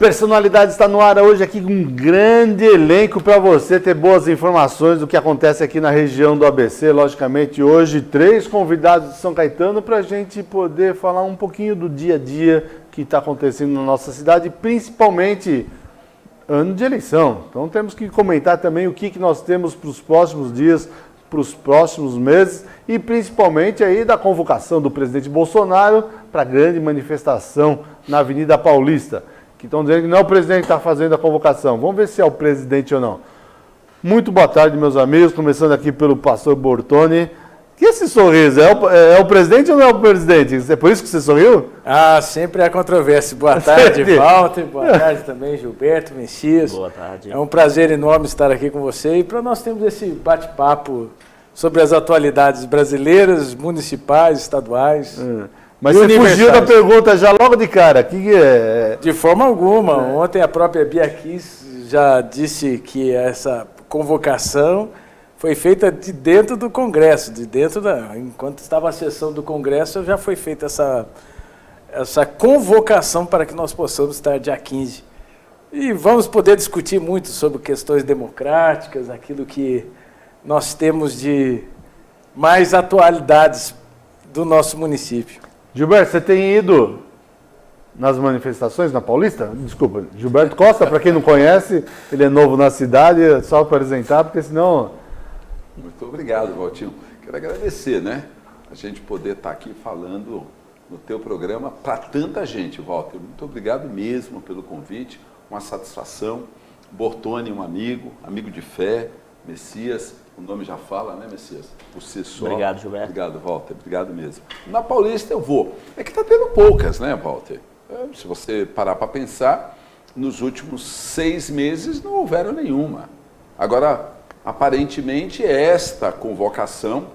Personalidade está no ar hoje aqui com um grande elenco para você ter boas informações do que acontece aqui na região do ABC. Logicamente, hoje, 3 convidados de São Caetano para a gente poder falar um pouquinho do dia a dia que está acontecendo na nossa cidade, principalmente ano de eleição. Então, temos que comentar também o que nós temos para os próximos dias, para os próximos meses e principalmente aí da convocação do presidente Bolsonaro para a grande manifestação na Avenida Paulista. Que estão dizendo que não é o presidente que está fazendo a convocação. Vamos ver se é o presidente ou não. Muito boa tarde, meus amigos. Começando aqui pelo pastor Bortoni. Que esse sorriso? É o presidente ou não é o presidente? É por isso que você sorriu? Ah, sempre há controvérsia. Boa tarde, Walter. Boa tarde também, Gilberto, Messias. Boa tarde. É um prazer enorme estar aqui com você. E para nós termos esse bate-papo sobre as atualidades brasileiras, municipais, estaduais. Mas você fugiu da pergunta já logo de cara. Que é? De forma alguma. Ontem a própria Bia Kiss já disse que essa convocação foi feita de dentro do Congresso, enquanto estava a sessão do Congresso, já foi feita essa convocação para que nós possamos estar dia 15. E vamos poder discutir muito sobre questões democráticas, aquilo que nós temos de mais atualidades do nosso município. Gilberto, você tem ido nas manifestações na Paulista? Desculpa, Gilberto Costa, para quem não conhece, ele é novo na cidade, só para apresentar, porque senão... Muito obrigado, Valtinho. Quero agradecer, né? A gente poder estar aqui falando no teu programa para tanta gente, Walter. Muito obrigado mesmo pelo convite, uma satisfação. Bortoni, um amigo de fé, Messias, o nome já fala, né, Messias? Por si só. Obrigado, Gilberto. Obrigado, Walter. Obrigado mesmo. Na Paulista eu vou. É que está tendo poucas, né, Walter? Se você parar para pensar, nos últimos 6 meses não houveram nenhuma. Agora, aparentemente, esta convocação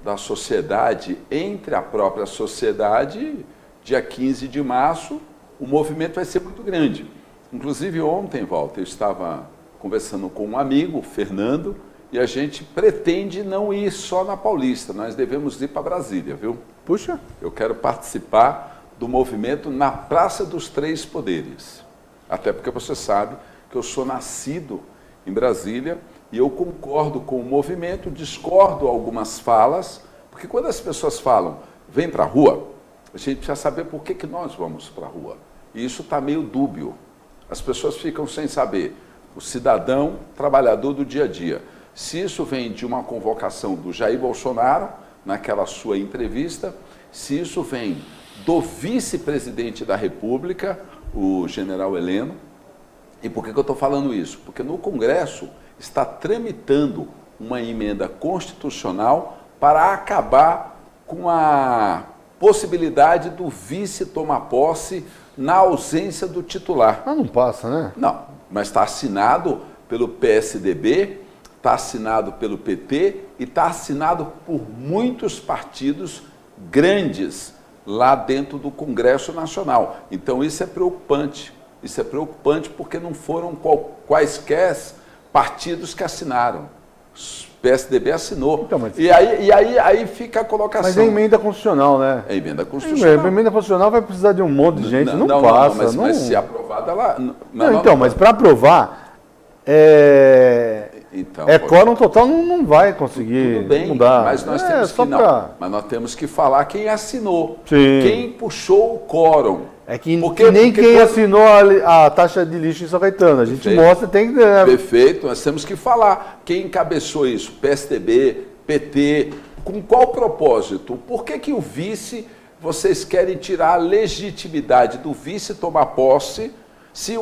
da sociedade, entre a própria sociedade, dia 15 de março, o movimento vai ser muito grande. Inclusive, ontem, Walter, eu estava conversando com um amigo, o Fernando, e a gente pretende não ir só na Paulista, nós devemos ir para Brasília, viu? Puxa! Eu quero participar do movimento na Praça dos Três Poderes. Até porque você sabe que eu sou nascido em Brasília e eu concordo com o movimento, discordo algumas falas, porque quando as pessoas falam, vem para a rua, a gente precisa saber por que nós vamos para a rua. E isso está meio dúbio. As pessoas ficam sem saber. O cidadão, trabalhador do dia a dia. Se isso vem de uma convocação do Jair Bolsonaro, naquela sua entrevista, se isso vem do vice-presidente da República, o general Heleno. E por que eu estou falando isso? Porque no Congresso está tramitando uma emenda constitucional para acabar com a possibilidade do vice tomar posse na ausência do titular. Mas não passa, né? Não, mas está assinado pelo PSDB, está assinado pelo PT e está assinado por muitos partidos grandes lá dentro do Congresso Nacional. Então isso é preocupante. Isso é preocupante porque não foram quaisquer partidos que assinaram. O PSDB assinou. Então, mas... E aí fica a colocação. Mas é emenda constitucional, né? É emenda constitucional. A emenda constitucional vai precisar de um monte de gente. Não passa. Mas se aprovada, ela... Mas para aprovar, quórum total não vai conseguir tudo bem, mudar. Mas nós temos que mas nós temos que falar quem assinou. Sim. Quem puxou o quórum. É que nem quem assinou a taxa de lixo em São Caetano. A gente mostra, tem que... Perfeito, nós temos que falar. Quem encabeçou isso? PSDB, PT, com qual propósito? Por que o vice, vocês querem tirar a legitimidade do vice tomar posse se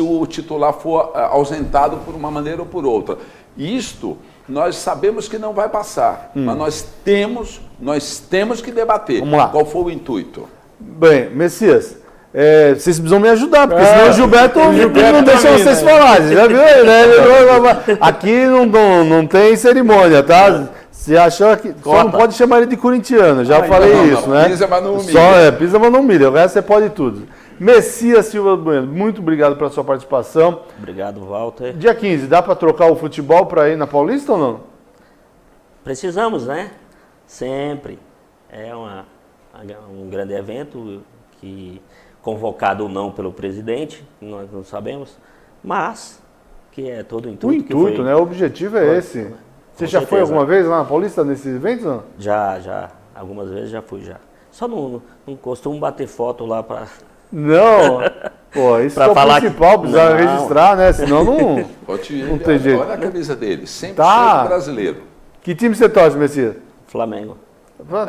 o titular for ausentado por uma maneira ou por outra? Isto nós sabemos que não vai passar, mas nós temos que debater. Vamos lá. Qual foi o intuito? Bem, Messias, vocês precisam me ajudar, porque senão o Gilberto não deixa vocês falarem. Já viu aí, né? Aqui não tem cerimônia, tá? Você achou que só não pode chamar ele de corintiano, já falei isso, né? Pisa, mas não humilha. Pisa, mas não humilha, o resto você pode tudo. Messias Silva Bueno, muito obrigado pela sua participação. Obrigado, Walter. Dia 15, dá para trocar o futebol para ir na Paulista ou não? Precisamos, né? Sempre. É um grande evento que convocado ou não pelo presidente, nós não sabemos, mas que é todo o intuito. O intuito, né? O objetivo é esse. Você já foi alguma vez lá na Paulista nesse evento? Não? Já. Algumas vezes já fui já. Só não costumo bater foto lá para... Não, pô, isso é o principal, precisa registrar, né? Senão não tem jeito. Olha a camisa dele, 100% brasileiro. Que time você torce, Messias? Flamengo.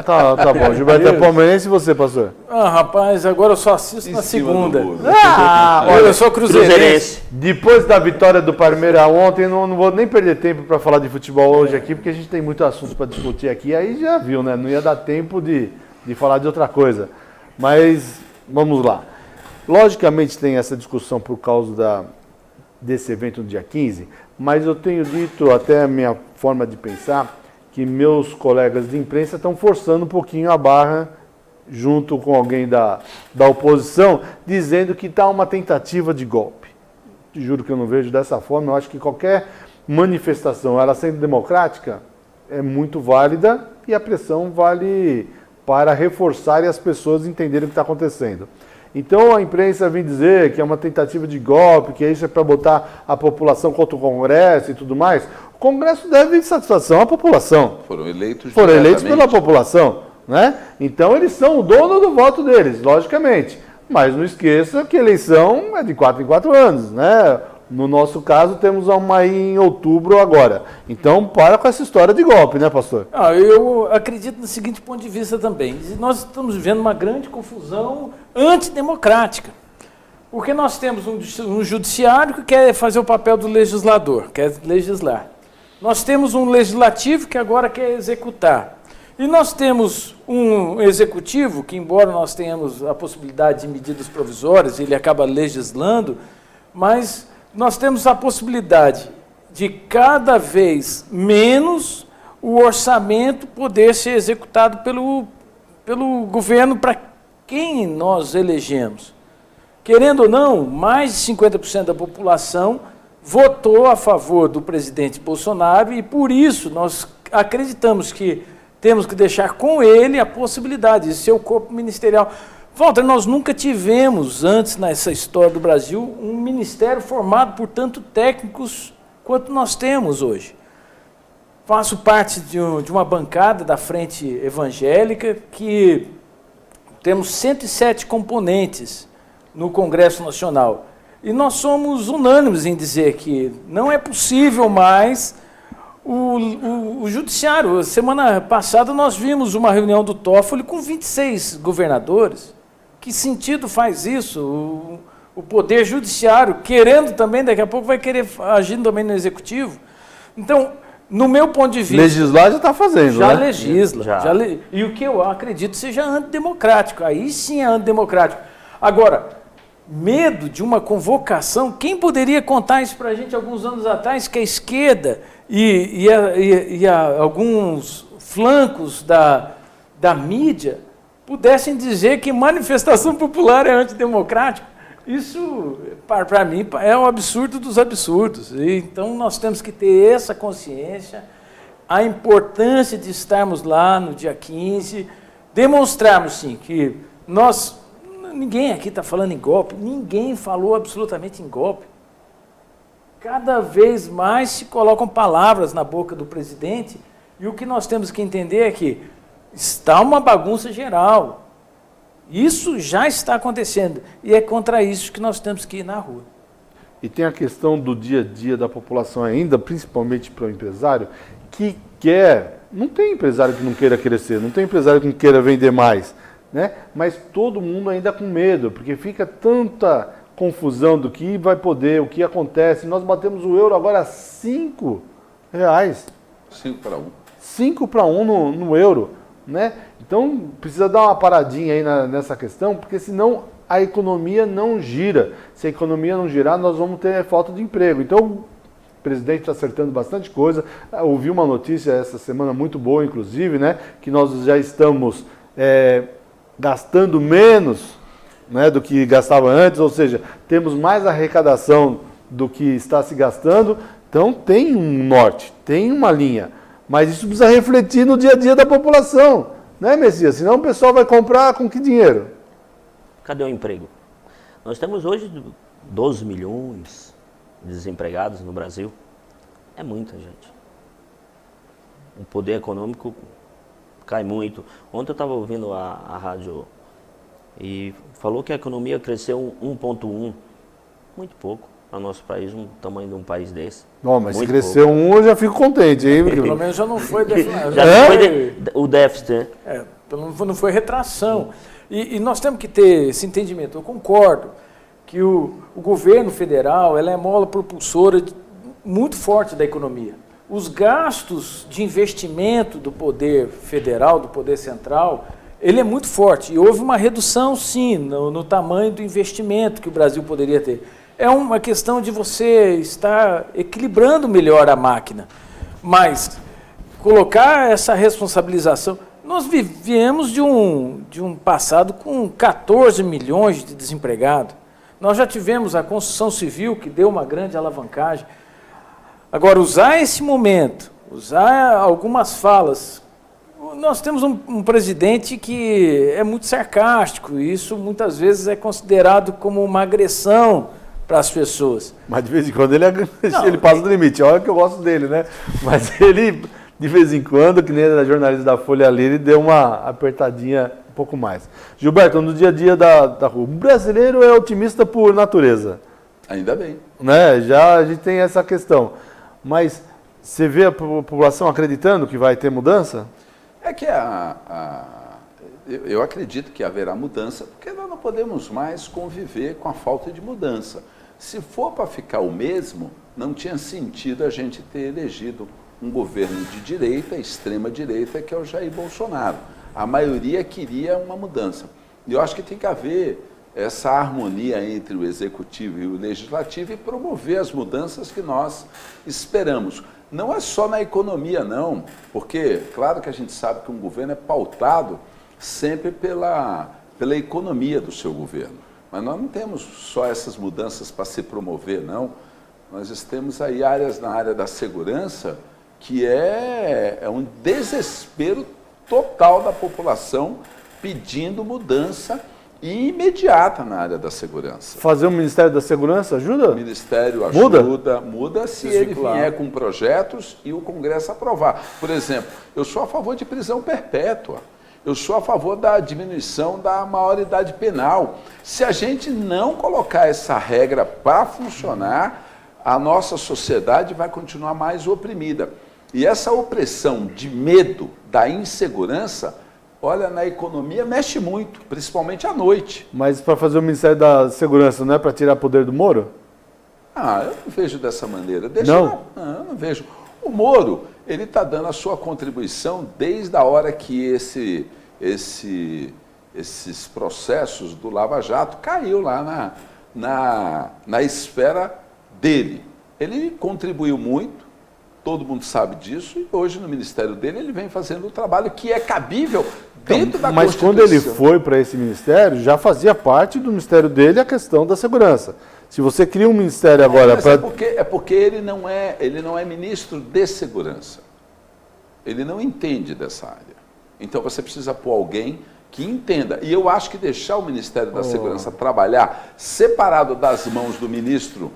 Tá bom, Gilberto é palmeirense e você, pastor? Rapaz, agora eu só assisto na segunda. Olha, eu sou cruzeirense. Depois da vitória do Palmeiras ontem, não vou nem perder tempo para falar de futebol hoje aqui, porque a gente tem muito assunto para discutir aqui. Aí já viu, né? Não ia dar tempo de falar de outra coisa. Mas vamos lá. Logicamente tem essa discussão por causa desse evento no dia 15, mas eu tenho dito, até a minha forma de pensar, que meus colegas de imprensa estão forçando um pouquinho a barra, junto com alguém da oposição, dizendo que está uma tentativa de golpe. Te juro que eu não vejo dessa forma, eu acho que qualquer manifestação, ela sendo democrática, é muito válida e a pressão vale para reforçar e as pessoas entenderem o que está acontecendo. Então a imprensa vem dizer que é uma tentativa de golpe, que isso é para botar a população contra o Congresso e tudo mais. O Congresso deve satisfação à população. Foram eleitos pela população, né? Então eles são o dono do voto deles, logicamente. Mas não esqueça que a eleição é de 4 em 4 anos, né? No nosso caso, temos uma aí em outubro agora. Então, para com essa história de golpe, né, pastor? Eu acredito no seguinte ponto de vista também. Nós estamos vivendo uma grande confusão antidemocrática. Porque nós temos um judiciário que quer fazer o papel do legislador, quer legislar. Nós temos um legislativo que agora quer executar. E nós temos um executivo que, embora nós tenhamos a possibilidade de medidas provisórias, ele acaba legislando, mas nós temos a possibilidade de cada vez menos o orçamento poder ser executado pelo governo para quem nós elegemos. Querendo ou não, mais de 50% da população votou a favor do presidente Bolsonaro e, por isso, nós acreditamos que temos que deixar com ele a possibilidade de ser o corpo ministerial. Walter, nós nunca tivemos antes nessa história do Brasil um ministério formado por tanto técnicos quanto nós temos hoje. Faço parte de uma bancada da Frente Evangélica que temos 107 componentes no Congresso Nacional. E nós somos unânimes em dizer que não é possível mais o judiciário. Semana passada nós vimos uma reunião do Toffoli com 26 governadores. Que sentido faz isso? O Poder Judiciário, querendo também, daqui a pouco vai querer agir também no Executivo. Então, no meu ponto de vista... Legislar já está fazendo, já né? Legisla. E o que eu acredito seja antidemocrático. Aí sim é antidemocrático. Agora, medo de uma convocação, quem poderia contar isso para a gente alguns anos atrás, que a esquerda e alguns flancos da mídia pudessem dizer que manifestação popular é antidemocrático? Isso, para mim, é um absurdo dos absurdos. Então, nós temos que ter essa consciência, a importância de estarmos lá no dia 15, demonstrarmos, sim, que ninguém aqui está falando em golpe, ninguém falou absolutamente em golpe. Cada vez mais se colocam palavras na boca do presidente, e o que nós temos que entender é que está uma bagunça geral. Isso já está acontecendo. E é contra isso que nós temos que ir na rua. E tem a questão do dia a dia da população ainda, principalmente para o empresário, que quer... Não tem empresário que não queira crescer, não tem empresário que não queira vender mais, né? Mas todo mundo ainda com medo, porque fica tanta confusão do que vai poder, o que acontece. Nós batemos o euro agora a R$5. 5 para 1. 5 para 1 no euro. Né? Então precisa dar uma paradinha aí nessa questão, porque senão a economia não gira. Se a economia não girar, nós vamos ter falta de emprego. Então o presidente está acertando bastante coisa. Ouvi uma notícia essa semana muito boa, inclusive, né? Que nós já estamos gastando menos, né, do que gastava antes, ou seja, temos mais arrecadação do que está se gastando. Então tem um norte, tem uma linha. Mas isso precisa refletir no dia a dia da população, né, Messias? Senão o pessoal vai comprar com que dinheiro? Cadê o emprego? Nós temos hoje 12 milhões de desempregados no Brasil. É muita gente. O poder econômico cai muito. Ontem eu estava ouvindo a rádio e falou que a economia cresceu 1,1. Muito pouco para o nosso país, o tamanho de um país desse. Bom, mas muito se cresceu pouco. eu já fico contente, hein? Pelo menos já não foi Já não foi o déficit, né? Não foi retração. E nós temos que ter esse entendimento. Eu concordo que o governo federal ela é mola propulsora muito forte da economia. Os gastos de investimento do poder federal, do poder central, ele é muito forte. E houve uma redução, sim, no tamanho do investimento que o Brasil poderia ter. É uma questão de você estar equilibrando melhor a máquina. Mas colocar essa responsabilização... Nós viemos de um passado com 14 milhões de desempregados. Nós já tivemos a construção civil, que deu uma grande alavancagem. Agora, usar esse momento, usar algumas falas... Nós temos um presidente que é muito sarcástico, e isso muitas vezes é considerado como uma agressão para as pessoas. Mas de vez em quando ele passa do limite. Olha que eu gosto dele, né? Mas ele, de vez em quando, que nem era jornalista da Folha ali, ele deu uma apertadinha um pouco mais. Gilberto, no dia a dia da rua, o brasileiro é otimista por natureza. Ainda bem. Né? Já a gente tem essa questão. Mas você vê a população acreditando que vai ter mudança? É que eu acredito que haverá mudança, porque nós não podemos mais conviver com a falta de mudança. Se for para ficar o mesmo, não tinha sentido a gente ter elegido um governo de direita, extrema direita, que é o Jair Bolsonaro. A maioria queria uma mudança. E eu acho que tem que haver essa harmonia entre o executivo e o legislativo e promover as mudanças que nós esperamos. Não é só na economia, não, porque, claro que a gente sabe que um governo é pautado sempre pela economia do seu governo. Mas nós não temos só essas mudanças para se promover, não. Nós temos aí áreas na área da segurança que é um desespero total da população pedindo mudança e imediata na área da segurança. Fazer um Ministério da Segurança ajuda? O Ministério ajuda, muda se ele vier com projetos e o Congresso aprovar. Por exemplo, eu sou a favor de prisão perpétua. Eu sou a favor da diminuição da maioridade penal. Se a gente não colocar essa regra para funcionar, a nossa sociedade vai continuar mais oprimida. E essa opressão de medo, da insegurança, olha, na economia mexe muito, principalmente à noite. Mas para fazer o Ministério da Segurança não é para tirar poder do Moro? Eu não vejo dessa maneira. Não? Eu não vejo. O Moro, ele está dando a sua contribuição desde a hora que esses processos do Lava Jato caiu lá na esfera dele. Ele contribuiu muito, todo mundo sabe disso, e hoje no ministério dele ele vem fazendo o trabalho que é cabível dentro da Constituição. Mas quando ele foi para esse ministério, já fazia parte do ministério dele a questão da segurança. Se você cria um ministério agora para... É porque ele não é ministro de segurança. Ele não entende dessa área. Então você precisa pôr alguém que entenda. E eu acho que deixar o Ministério da Segurança trabalhar separado das mãos do ministro,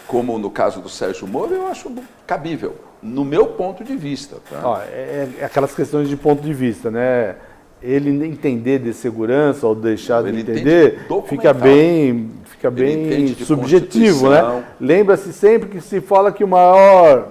como no caso do Sérgio Moro, eu acho cabível, no meu ponto de vista. Tá? É aquelas questões de ponto de vista, né? Ele entender de segurança ou deixar de entender fica bem subjetivo, né? Lembra-se sempre que se fala que o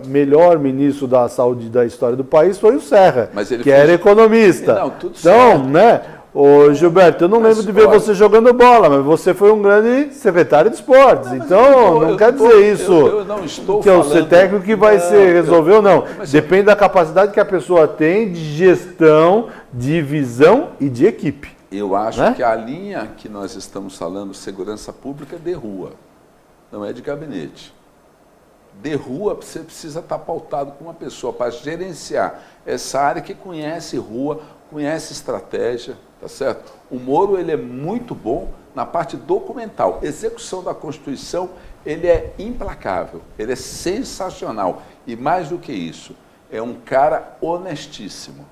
melhor ministro da saúde da história do país foi o Serra, que era economista. Não, tudo certo. Né? Ô, Gilberto, eu não lembro de ver você jogando bola, mas você foi um grande secretário de esportes. Então, não quer dizer isso eu não estou que é o ser técnico que vai resolver ou não. Depende da capacidade que a pessoa tem de gestão, de visão e de equipe. Eu acho que a linha que nós estamos falando, segurança pública, é de rua, não é de gabinete. De rua, você precisa estar pautado com uma pessoa para gerenciar essa área que conhece rua, conhece estratégia, tá certo? O Moro, ele é muito bom na parte documental. Execução da Constituição, ele é implacável, ele é sensacional. E mais do que isso, é um cara honestíssimo.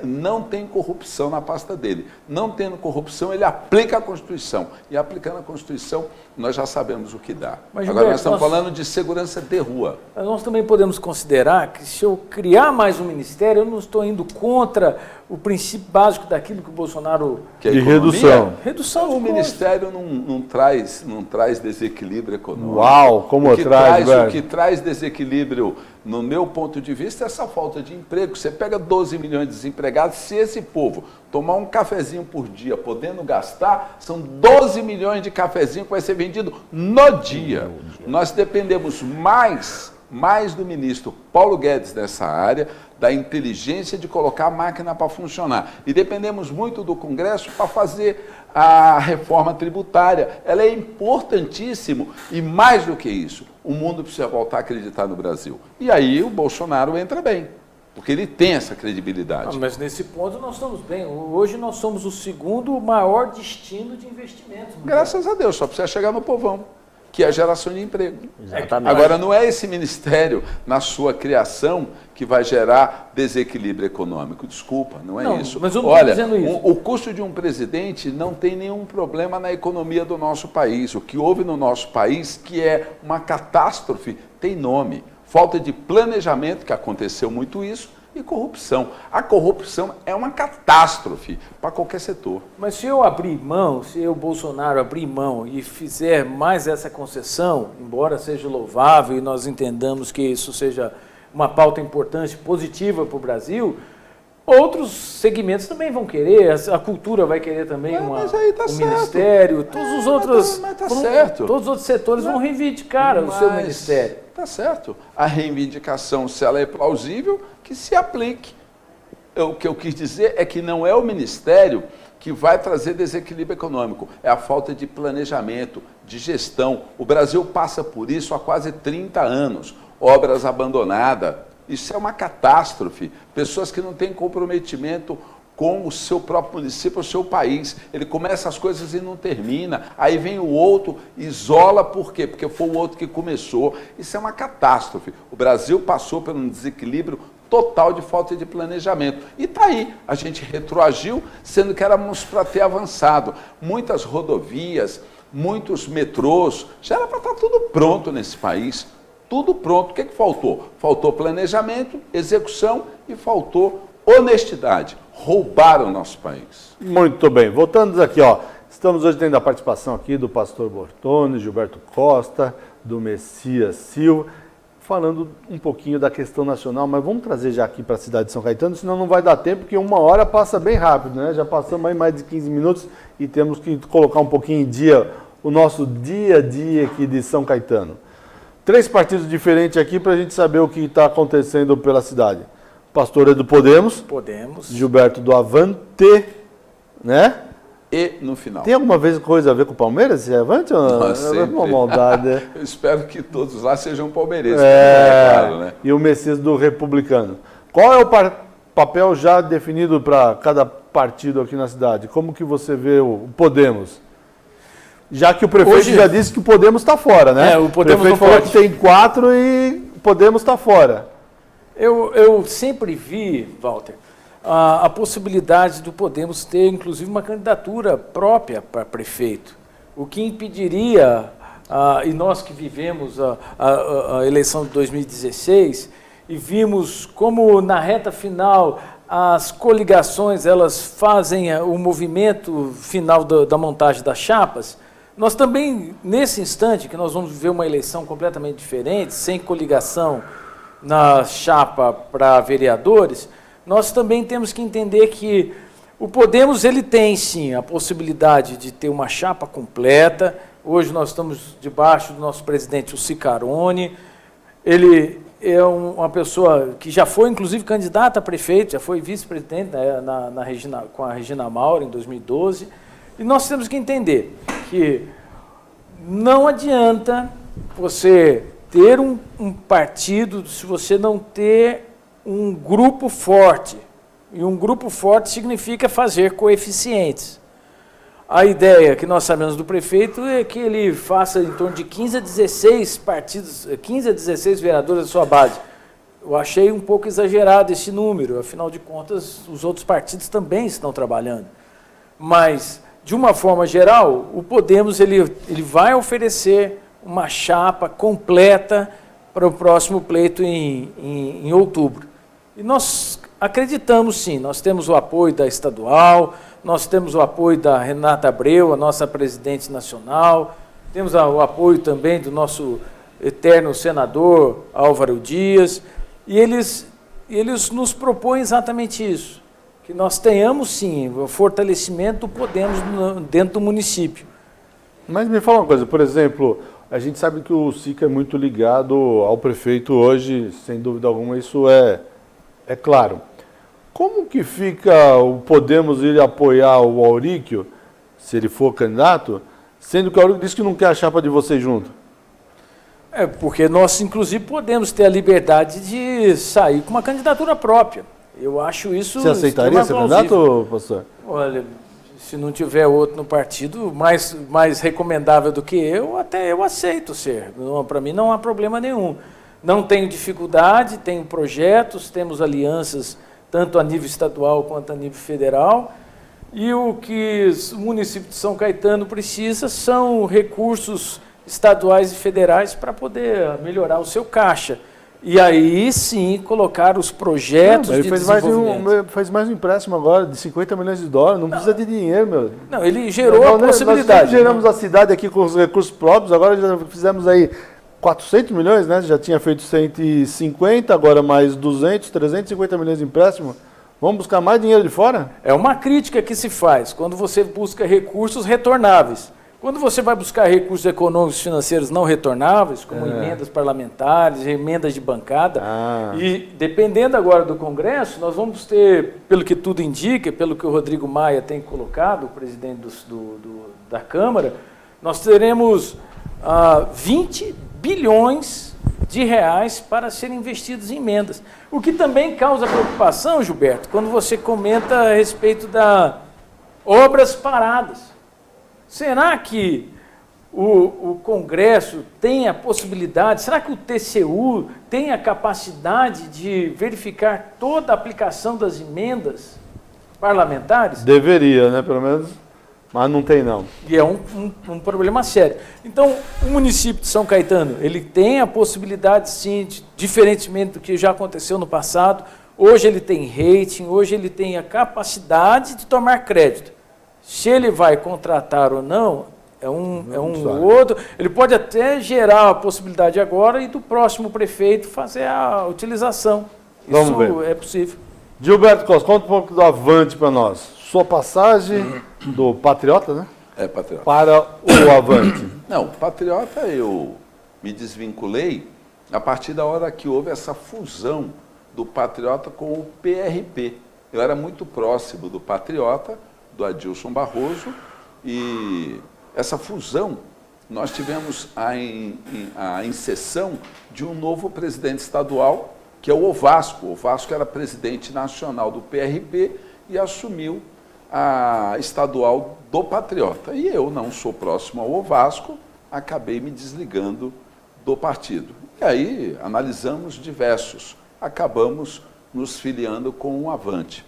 não tem corrupção na pasta dele. Não tendo corrupção, ele aplica a Constituição. E aplicando a Constituição, nós já sabemos o que dá. Mas, agora Gilberto, nós estamos falando de segurança de rua. Nós também podemos considerar que se eu criar mais um ministério, eu não estou indo contra o princípio básico daquilo que o Bolsonaro... Que é a de economia. redução. Redução de O ministério não traz desequilíbrio econômico. Uau, como o que traz, o que traz desequilíbrio, no meu ponto de vista, é essa falta de emprego. Você pega 12 milhões de desempregados, se esse povo tomar um cafezinho por dia, podendo gastar, são 12 milhões de cafezinho que vai ser vendido no dia. Nós dependemos mais do ministro Paulo Guedes nessa área, da inteligência de colocar a máquina para funcionar. E dependemos muito do Congresso para fazer a reforma tributária. Ela é importantíssima e, mais do que isso, o mundo precisa voltar a acreditar no Brasil. E aí o Bolsonaro entra bem, porque ele tem essa credibilidade. Mas nesse ponto nós estamos bem. Hoje nós somos o segundo maior destino de investimentos. Graças a Deus, só precisa chegar no povão, que é a geração de emprego. Exatamente. Agora, não é esse ministério, na sua criação, que vai gerar desequilíbrio econômico. Desculpa, não é isso. Mas eu não estou dizendo isso. O custo de um presidente não tem nenhum problema na economia do nosso país. O que houve no nosso país, que é uma catástrofe, tem nome. Falta de planejamento, que aconteceu muito isso, e corrupção. A corrupção é uma catástrofe para qualquer setor. Mas se eu abrir mão, se o Bolsonaro abrir mão e fizer mais essa concessão, embora seja louvável e nós entendamos que isso seja uma pauta importante, positiva para o Brasil, outros segmentos também vão querer, a cultura vai querer também mas aí tá um certo. ministério, todos os outros, mas tá certo. Todos os outros setores vão reivindicar o seu ministério. Tá certo. A reivindicação, se ela é plausível, que se aplique. O que eu quis dizer é que não é o ministério que vai trazer desequilíbrio econômico, é a falta de planejamento, de gestão. O Brasil passa por isso há quase 30 anos. Obras abandonadas. Isso é uma catástrofe. Pessoas que não têm comprometimento com o seu próprio município, o seu país. Ele começa as coisas e não termina. Aí vem o outro, isola, por quê? Porque foi o outro que começou. Isso é uma catástrofe. O Brasil passou por um desequilíbrio total de falta de planejamento. E está aí, a gente retroagiu, sendo que éramos para ter avançado. Muitas rodovias, muitos metrôs, já era para estar tudo pronto nesse país. Tudo pronto. O que faltou? Faltou planejamento, execução e faltou honestidade. Roubaram o nosso país. Muito bem. Voltando aqui, ó. Estamos hoje tendo a participação aqui do pastor Bortoni, Gilberto Costa, do Messias Silva, falando um pouquinho da questão nacional, mas vamos trazer já aqui para a cidade de São Caetano, senão não vai dar tempo, porque 1 hora passa bem rápido, né? Já passamos aí mais de 15 minutos e temos que colocar um pouquinho em dia o nosso dia a dia aqui de São Caetano. 3 partidos diferentes aqui para a gente saber o que está acontecendo pela cidade. Pastor é do Podemos. Gilberto do Avante, né? E no final. Tem alguma coisa a ver com o Palmeiras? Se é Avante ou não? É uma maldade, né? Eu espero que todos lá sejam palmeirenses. Claro, né? E o Messias do Republicano. Qual é o papel já definido para cada partido aqui na cidade? Como que você vê o Podemos? Já que o prefeito já disse que o Podemos está fora, né? O prefeito falou que tem 4 e o Podemos está fora. Eu sempre vi, Walter, a possibilidade do Podemos ter, inclusive, uma candidatura própria para prefeito. O que impediria, e nós que vivemos a eleição de 2016, e vimos como na reta final as coligações elas fazem o movimento final da montagem das chapas, nós também, nesse instante, que nós vamos viver uma eleição completamente diferente, sem coligação na chapa para vereadores, nós também temos que entender que o Podemos ele tem, sim, a possibilidade de ter uma chapa completa. Hoje nós estamos debaixo do nosso presidente, o Cicarone. Ele é uma pessoa que já foi, inclusive, candidata a prefeito, já foi vice-presidente com a Regina Mauro, em 2012. E nós temos que entender que não adianta você ter um partido se você não ter um grupo forte. E um grupo forte significa fazer coeficientes. A ideia que nós sabemos do prefeito é que ele faça em torno de 15 a 16 partidos, 15 a 16 vereadores da sua base. eu achei um pouco exagerado esse número, afinal de contas, os outros partidos também estão trabalhando. Mas, de uma forma geral, o Podemos ele vai oferecer uma chapa completa para o próximo pleito em outubro. E nós acreditamos sim, nós temos o apoio da estadual, nós temos o apoio da Renata Abreu, a nossa presidente nacional, temos o apoio também do nosso eterno senador Álvaro Dias, e eles nos propõem exatamente isso, que nós tenhamos sim o fortalecimento do Podemos dentro do município. Mas me fala uma coisa, por exemplo, a gente sabe que o SICA é muito ligado ao prefeito hoje, sem dúvida alguma, isso é claro. Como que fica o Podemos ir apoiar o Auríquio, se ele for candidato, sendo que o Auríquio disse que não quer a chapa de vocês junto? Porque nós, inclusive, podemos ter a liberdade de sair com uma candidatura própria. Eu acho isso... Você aceitaria ser candidato, pastor? Olha, se não tiver outro no partido mais recomendável do que eu, até eu aceito ser. Para mim não há problema nenhum. Não tenho dificuldade, tenho projetos, temos alianças tanto a nível estadual quanto a nível federal. E o que o município de São Caetano precisa são recursos estaduais e federais para poder melhorar o seu caixa. E aí sim colocar os projetos de desenvolvimento. Fez mais um empréstimo agora de 50 milhões de dólares, não precisa de dinheiro, meu. Não, ele gerou a possibilidade. Nós geramos a cidade aqui com os recursos próprios, agora já fizemos aí 400 milhões, né? Já tinha feito 150, agora mais 200, 350 milhões de empréstimo. Vamos buscar mais dinheiro de fora? É uma crítica que se faz quando você busca recursos retornáveis. Quando você vai buscar recursos econômicos e financeiros não retornáveis, como emendas parlamentares, emendas de bancada, e dependendo agora do Congresso, nós vamos ter, pelo que tudo indica, pelo que o Rodrigo Maia tem colocado, o presidente da Câmara, nós teremos 20 bilhões de reais para serem investidos em emendas. O que também causa preocupação, Gilberto, quando você comenta a respeito das obras paradas. Será que o Congresso tem a possibilidade, será que o TCU tem a capacidade de verificar toda a aplicação das emendas parlamentares? Deveria, né, pelo menos, mas não tem não. E é um problema sério. Então, o município de São Caetano, ele tem a possibilidade, sim, diferentemente do que já aconteceu no passado, hoje ele tem rating, hoje ele tem a capacidade de tomar crédito. Se ele vai contratar ou não, é um outro. Ele pode até gerar a possibilidade agora e do próximo prefeito fazer a utilização. Vamos ver. Isso é possível. Gilberto Costa, conta um pouco do Avante para nós. Sua passagem do Patriota, né? Patriota. Para o Avante. Não, Patriota eu me desvinculei a partir da hora que houve essa fusão do Patriota com o PRP. Eu era muito próximo do Patriota, do Adilson Barroso, e essa fusão, nós tivemos a inserção de um novo presidente estadual, que é o Ovasco. O Ovasco era presidente nacional do PRP e assumiu a estadual do Patriota. E eu não sou próximo ao Ovasco, acabei me desligando do partido. E aí analisamos diversos, acabamos nos filiando com o Avante.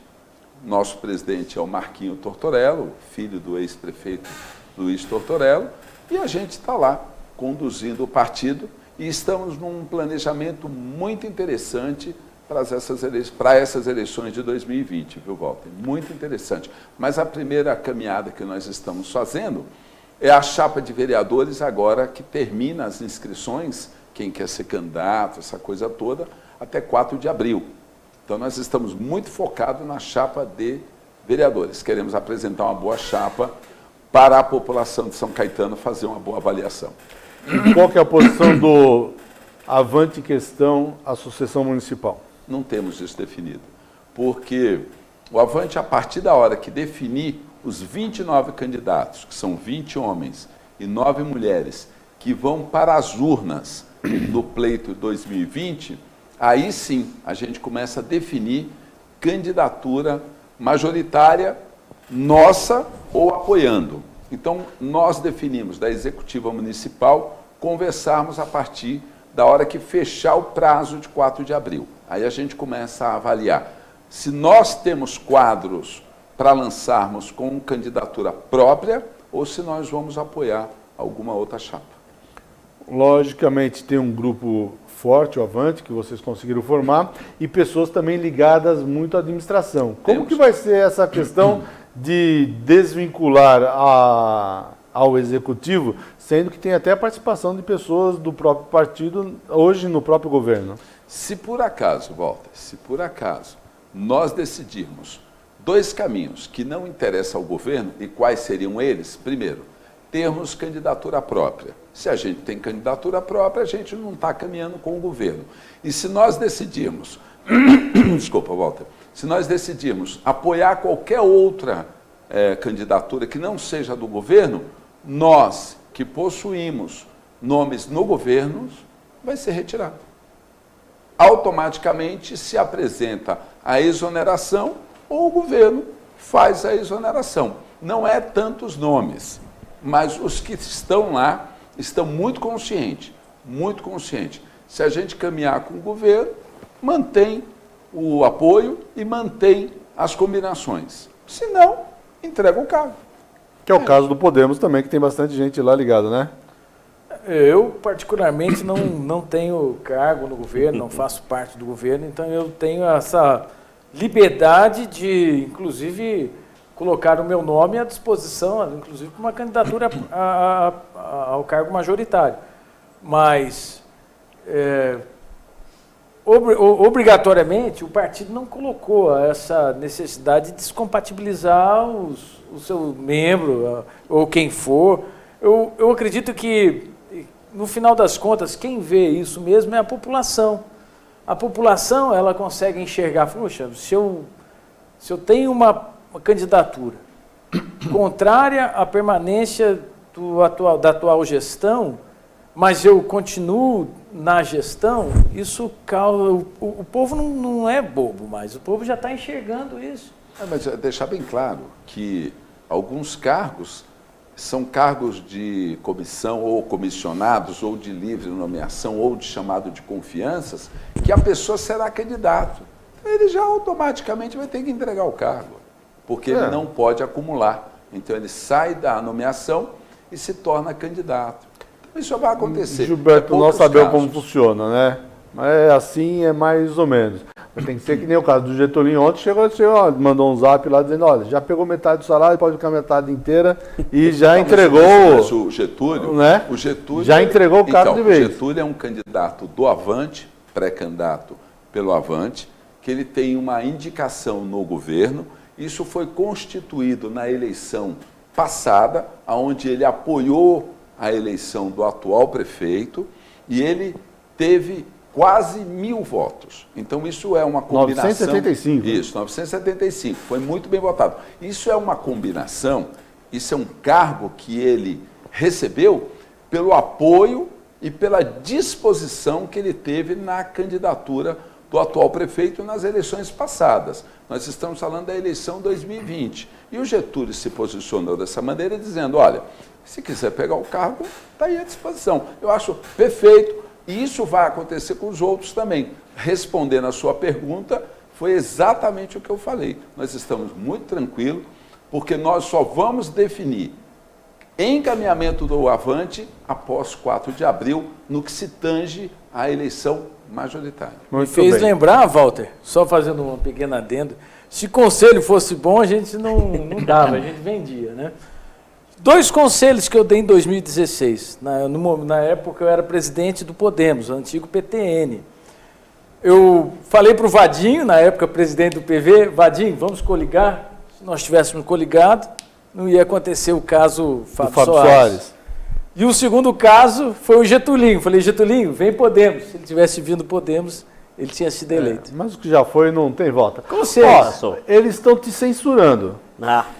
Nosso presidente é o Marquinho Tortorello, filho do ex-prefeito Luiz Tortorello, e a gente está lá conduzindo o partido e estamos num planejamento muito interessante para essas eleições de 2020, viu, Walter? Muito interessante. Mas a primeira caminhada que nós estamos fazendo é a chapa de vereadores agora que termina as inscrições, quem quer ser candidato, essa coisa toda, até 4 de abril. Então, nós estamos muito focados na chapa de vereadores. Queremos apresentar uma boa chapa para a população de São Caetano fazer uma boa avaliação. Qual que é a posição do Avante em questão à sucessão municipal? Não temos isso definido, porque o Avante, a partir da hora que definir os 29 candidatos, que são 20 homens e 9 mulheres, que vão para as urnas no pleito 2020, aí sim a gente começa a definir candidatura majoritária nossa ou apoiando. Então, nós definimos da executiva municipal conversarmos a partir da hora que fechar o prazo de 4 de abril. Aí a gente começa a avaliar se nós temos quadros para lançarmos com candidatura própria ou se nós vamos apoiar alguma outra chapa. Logicamente tem um grupo forte, o Avante, que vocês conseguiram formar, e pessoas também ligadas muito à administração. Como que vai ser essa questão de desvincular ao executivo, sendo que tem até a participação de pessoas do próprio partido hoje no próprio governo? Se por acaso, Walter, se por acaso nós decidirmos 2 caminhos que não interessam ao governo, e quais seriam eles? Primeiro, termos candidatura própria. Se a gente tem candidatura própria, a gente não está caminhando com o governo. E se nós decidirmos, desculpa, Walter, se nós decidirmos apoiar qualquer outra candidatura que não seja do governo, nós que possuímos nomes no governo, vai ser retirado. Automaticamente se apresenta a exoneração ou o governo faz a exoneração. Não é tantos nomes, mas os que estão lá estão muito conscientes, muito conscientes. Se a gente caminhar com o governo, mantém o apoio e mantém as combinações. Se não, entrega o cargo. Que é o caso do Podemos também, que tem bastante gente lá ligada, né? Eu, particularmente, não tenho cargo no governo, não faço parte do governo, então eu tenho essa liberdade de, inclusive, colocar o meu nome à disposição, inclusive, para uma candidatura ao cargo majoritário. Mas, obrigatoriamente, o partido não colocou essa necessidade de descompatibilizar o seu membro, ou quem for. Eu acredito que, no final das contas, quem vê isso mesmo é a população. A população, ela consegue enxergar, poxa, se eu tenho uma candidatura contrária à permanência da atual gestão, mas eu continuo na gestão, isso causa... O povo não é bobo mais, o povo já está enxergando isso. Mas deixar bem claro que alguns cargos são cargos de comissão ou comissionados, ou de livre nomeação, ou de chamado de confianças, que a pessoa será candidato. Ele já automaticamente vai ter que entregar o cargo, porque ele não pode acumular. Então ele sai da nomeação e se torna candidato. Então isso vai acontecer. Gilberto, nós sabemos como funciona, né? Mas é assim, é mais ou menos. Mas tem que ser que nem o caso do Getúlio ontem, chegou, mandou um zap lá dizendo, olha, já pegou metade do salário, pode ficar metade inteira, e já entregou... Mas o Getúlio, né? O Getúlio já entregou o cargo de vez. O Getúlio é um candidato do Avante, pré-candidato pelo Avante, que ele tem uma indicação no governo. Isso foi constituído na eleição passada, onde ele apoiou a eleição do atual prefeito, e ele teve quase 1.000 votos. Então, isso é uma combinação... 975. Isso, 975. Foi muito bem votado. Isso é uma combinação, isso é um cargo que ele recebeu pelo apoio e pela disposição que ele teve na candidatura do atual prefeito nas eleições passadas. Nós estamos falando da eleição 2020. E o Getúlio se posicionou dessa maneira, dizendo, olha, se quiser pegar o cargo, está aí à disposição. Eu acho perfeito. E isso vai acontecer com os outros também. Respondendo a sua pergunta, foi exatamente o que eu falei. Nós estamos muito tranquilos, porque nós só vamos definir encaminhamento do Avante após 4 de abril, no que se tange à eleição majoritária. Me fez lembrar, Walter, só fazendo uma pequena adendo, se conselho fosse bom, a gente não dava, a gente vendia, né? 2 conselhos que eu dei em 2016. Na época eu era presidente do Podemos, o antigo PTN. Eu falei para o Vadinho, na época presidente do PV, Vadinho, vamos coligar? Se nós tivéssemos coligado, não ia acontecer o caso Fábio Soares. E o segundo caso foi o Getulinho. Falei, Getulinho, vem Podemos. Se ele tivesse vindo Podemos, ele tinha sido eleito. Mas o que já foi não tem volta. Conselho. Eles estão te censurando.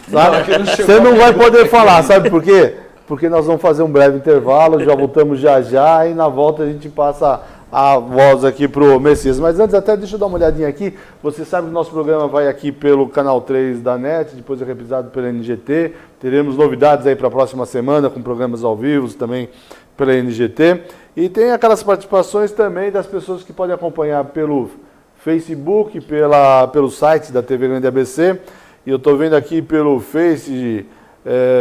Você não vai poder falar, sabe por quê? Porque nós vamos fazer um breve intervalo, já voltamos já, e na volta a gente passa a voz aqui para o Messias. Mas antes, até deixa eu dar uma olhadinha aqui. Você sabe que o nosso programa vai aqui pelo canal 3 da NET, depois é reprisado pela NGT. Teremos novidades aí para a próxima semana, com programas ao vivo também pela NGT. E tem aquelas participações também das pessoas que podem acompanhar pelo Facebook, pelo site da TV Grande ABC. E eu estou vendo aqui pelo Face,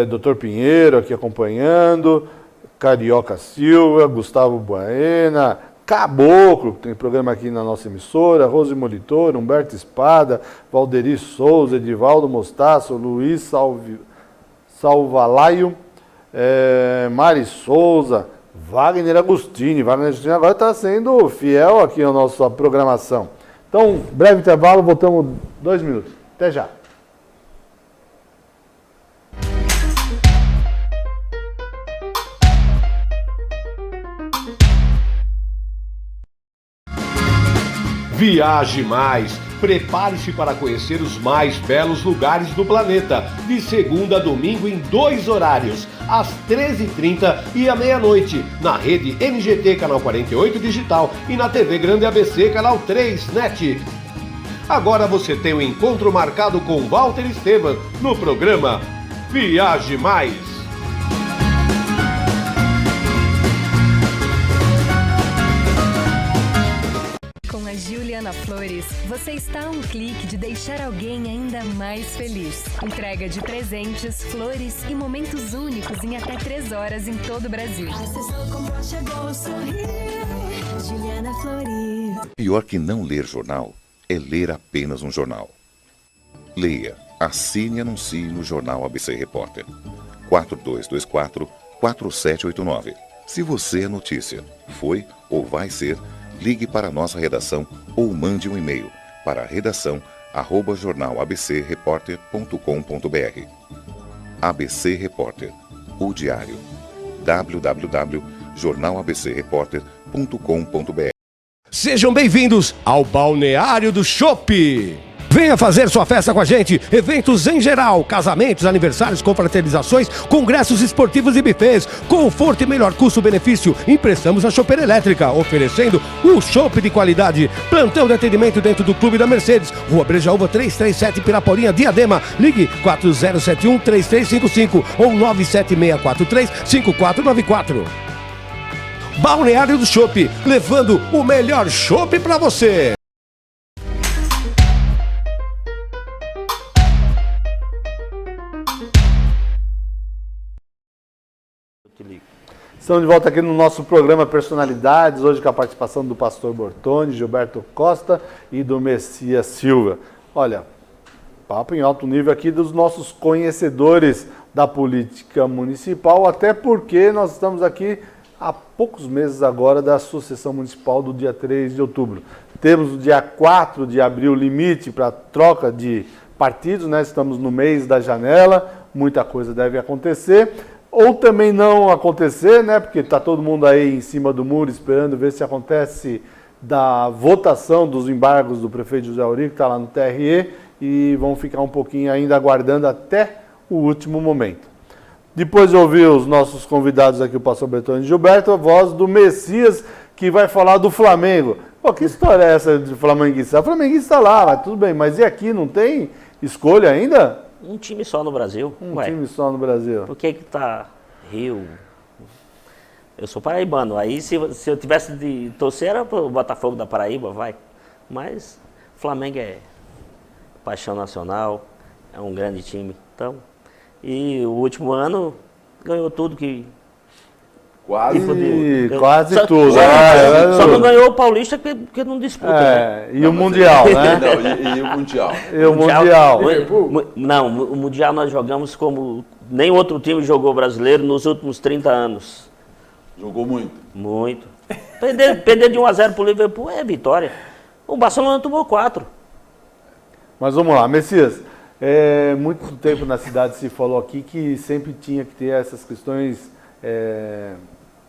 Dr. Pinheiro aqui acompanhando, Carioca Silva, Gustavo Buena, Caboclo, tem programa aqui na nossa emissora, Rose Molitor, Humberto Espada, Valderi Souza, Edivaldo Mostaço, Luiz Salvalaio, Mari Souza, Wagner Agostini. Wagner Agostini agora está sendo fiel aqui à nossa programação. Então, breve intervalo, voltamos 2 minutos. Até já. Viaje Mais. Prepare-se para conhecer os mais belos lugares do planeta, de segunda a domingo em 2 horários, às 13h30 e à meia-noite, na rede NGT Canal 48 Digital e na TV Grande ABC Canal 3 NET. Agora você tem um encontro marcado com Walter Esteban no programa Viaje Mais. Com a Juliana Flores, você está a um clique de deixar alguém ainda mais feliz. Entrega de presentes, flores e momentos únicos em até 3 horas em todo o Brasil. Juliana Flores. Pior que não ler jornal é ler apenas um jornal. Leia, assine e anuncie no Jornal ABC Repórter. 4224-4789. Se você é notícia, foi ou vai ser, ligue para a nossa redação ou mande um e-mail para redação@jornalabcreporter.com.br. ABC Repórter, o diário. www.jornalabcreporter.com.br. Sejam bem-vindos ao Balneário do Chopp. Venha fazer sua festa com a gente. Eventos em geral, casamentos, aniversários, confraternizações, congressos esportivos e buffets. Conforto e melhor custo-benefício. Emprestamos a chopeira elétrica, oferecendo um chopp de qualidade. Plantão de atendimento dentro do Clube da Mercedes. Rua Brejaúva 337, Piraporinha, Diadema. Ligue 4071-3355 ou 97643-5494. Balneário do Chopp, levando o melhor chopp para você. Estamos de volta aqui no nosso programa Personalidades, hoje com a participação do pastor Bortoni, Gilberto Costa e do Messias Silva. Olha, papo em alto nível aqui dos nossos conhecedores da política municipal, até porque nós estamos aqui há poucos meses agora da sucessão municipal do dia 3 de outubro. Temos o dia 4 de abril o limite para troca de partidos, né? Estamos no mês da janela, muita coisa deve acontecer. Ou também não acontecer, né? Porque está todo mundo aí em cima do muro esperando ver se acontece da votação dos embargos do prefeito José Aurico, que está lá no TRE, e vão ficar um pouquinho ainda aguardando até o último momento. Depois de ouvir os nossos convidados aqui, o pastor Bertone Gilberto, a voz do Messias, que vai falar do Flamengo. Pô, que história é essa de flamenguista? O flamenguista lá, mas tudo bem, mas e aqui, não tem escolha ainda? Um time só no Brasil. Um time só no Brasil. Por que tá Rio? Eu sou paraibano. Aí se eu tivesse de torcer era pro Botafogo da Paraíba, vai. Mas Flamengo é paixão nacional, é um grande time. Então, e o último ano ganhou tudo que... Quase só, tudo. Só não ganhou o Paulista porque não disputa. Né? E o Mundial, né? E o Mundial. E o Mundial. Não, o Mundial nós jogamos como nem outro time jogou brasileiro nos últimos 30 anos. Jogou muito? Muito. Perder de 1-0 pro Liverpool é vitória. O Barcelona tomou 4. Mas vamos lá, Messias. Muito tempo na cidade se falou aqui que sempre tinha que ter essas questões...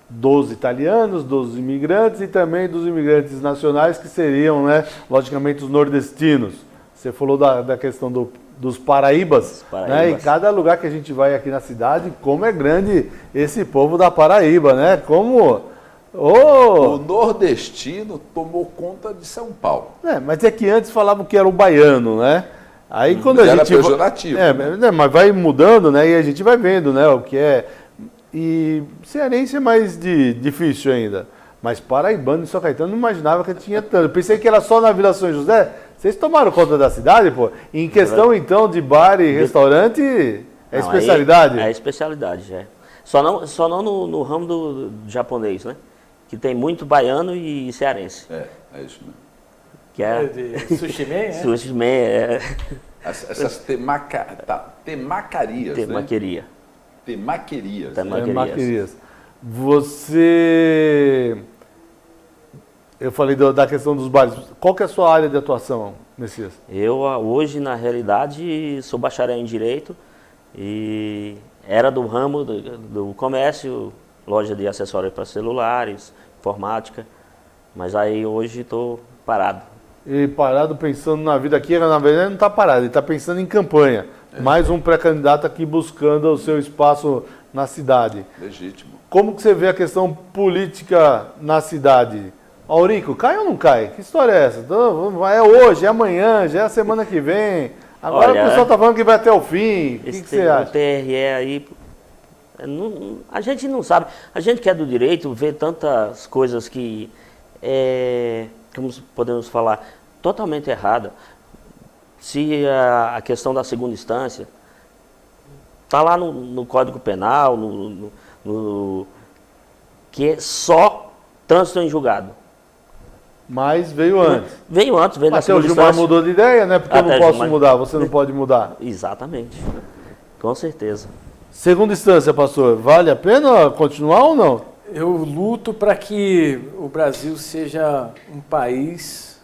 dos italianos, dos imigrantes e também dos imigrantes nacionais, que seriam, né, logicamente, os nordestinos. Você falou da questão dos paraíbas, né? E cada lugar que a gente vai aqui na cidade, como é grande esse povo da Paraíba, né? Como... O nordestino tomou conta de São Paulo. Mas é que antes falavam que era o baiano, né? Aí quando a era gente... pejorativo. Mas vai mudando, né? E a gente vai vendo, né, o que é... E cearense é mais difícil ainda. Mas paraibano em São Caetano não imaginava que tinha tanto. Eu pensei que era só na Vila São José. Vocês tomaram conta da cidade, pô? Em questão, então, de bar e restaurante, é Não, especialidade? É especialidade, é. Só não no ramo do japonês, né? Que tem muito baiano e cearense. É isso mesmo. Que é De sushi man, sushi man, é Essas temacarias, temaqueria. né? Temaquerias. Maquerias. Você... Eu falei da questão dos bares. Qual que é a sua área de atuação, Messias? Eu, hoje, na realidade, sou bacharel em Direito e era do ramo do comércio, loja de acessórios para celulares, informática, mas aí hoje estou parado. E parado pensando na vida aqui, na verdade não está parado, ele está pensando em campanha. Mais um pré-candidato aqui buscando o seu espaço na cidade. Legítimo. Como que você vê a questão política na cidade? Aurico, cai ou não cai? Que história é essa? É hoje, é amanhã, já é a semana que vem. Agora Olha, o pessoal está falando que vai até o fim. O que você O acha? TRE aí, a gente não sabe. A gente que é do direito vê tantas coisas que, como podemos falar, totalmente errada. Se a questão da segunda instância está lá no Código Penal, que é só trânsito em julgado. Mas veio antes. Veio da Até o segunda Gilmar instância. mudou de ideia, né? Porque eu Até não o posso Gilmar- mudar, você não pode mudar. Exatamente, com certeza. Segunda instância, pastor, vale a pena continuar ou não? Eu luto para que o Brasil seja um país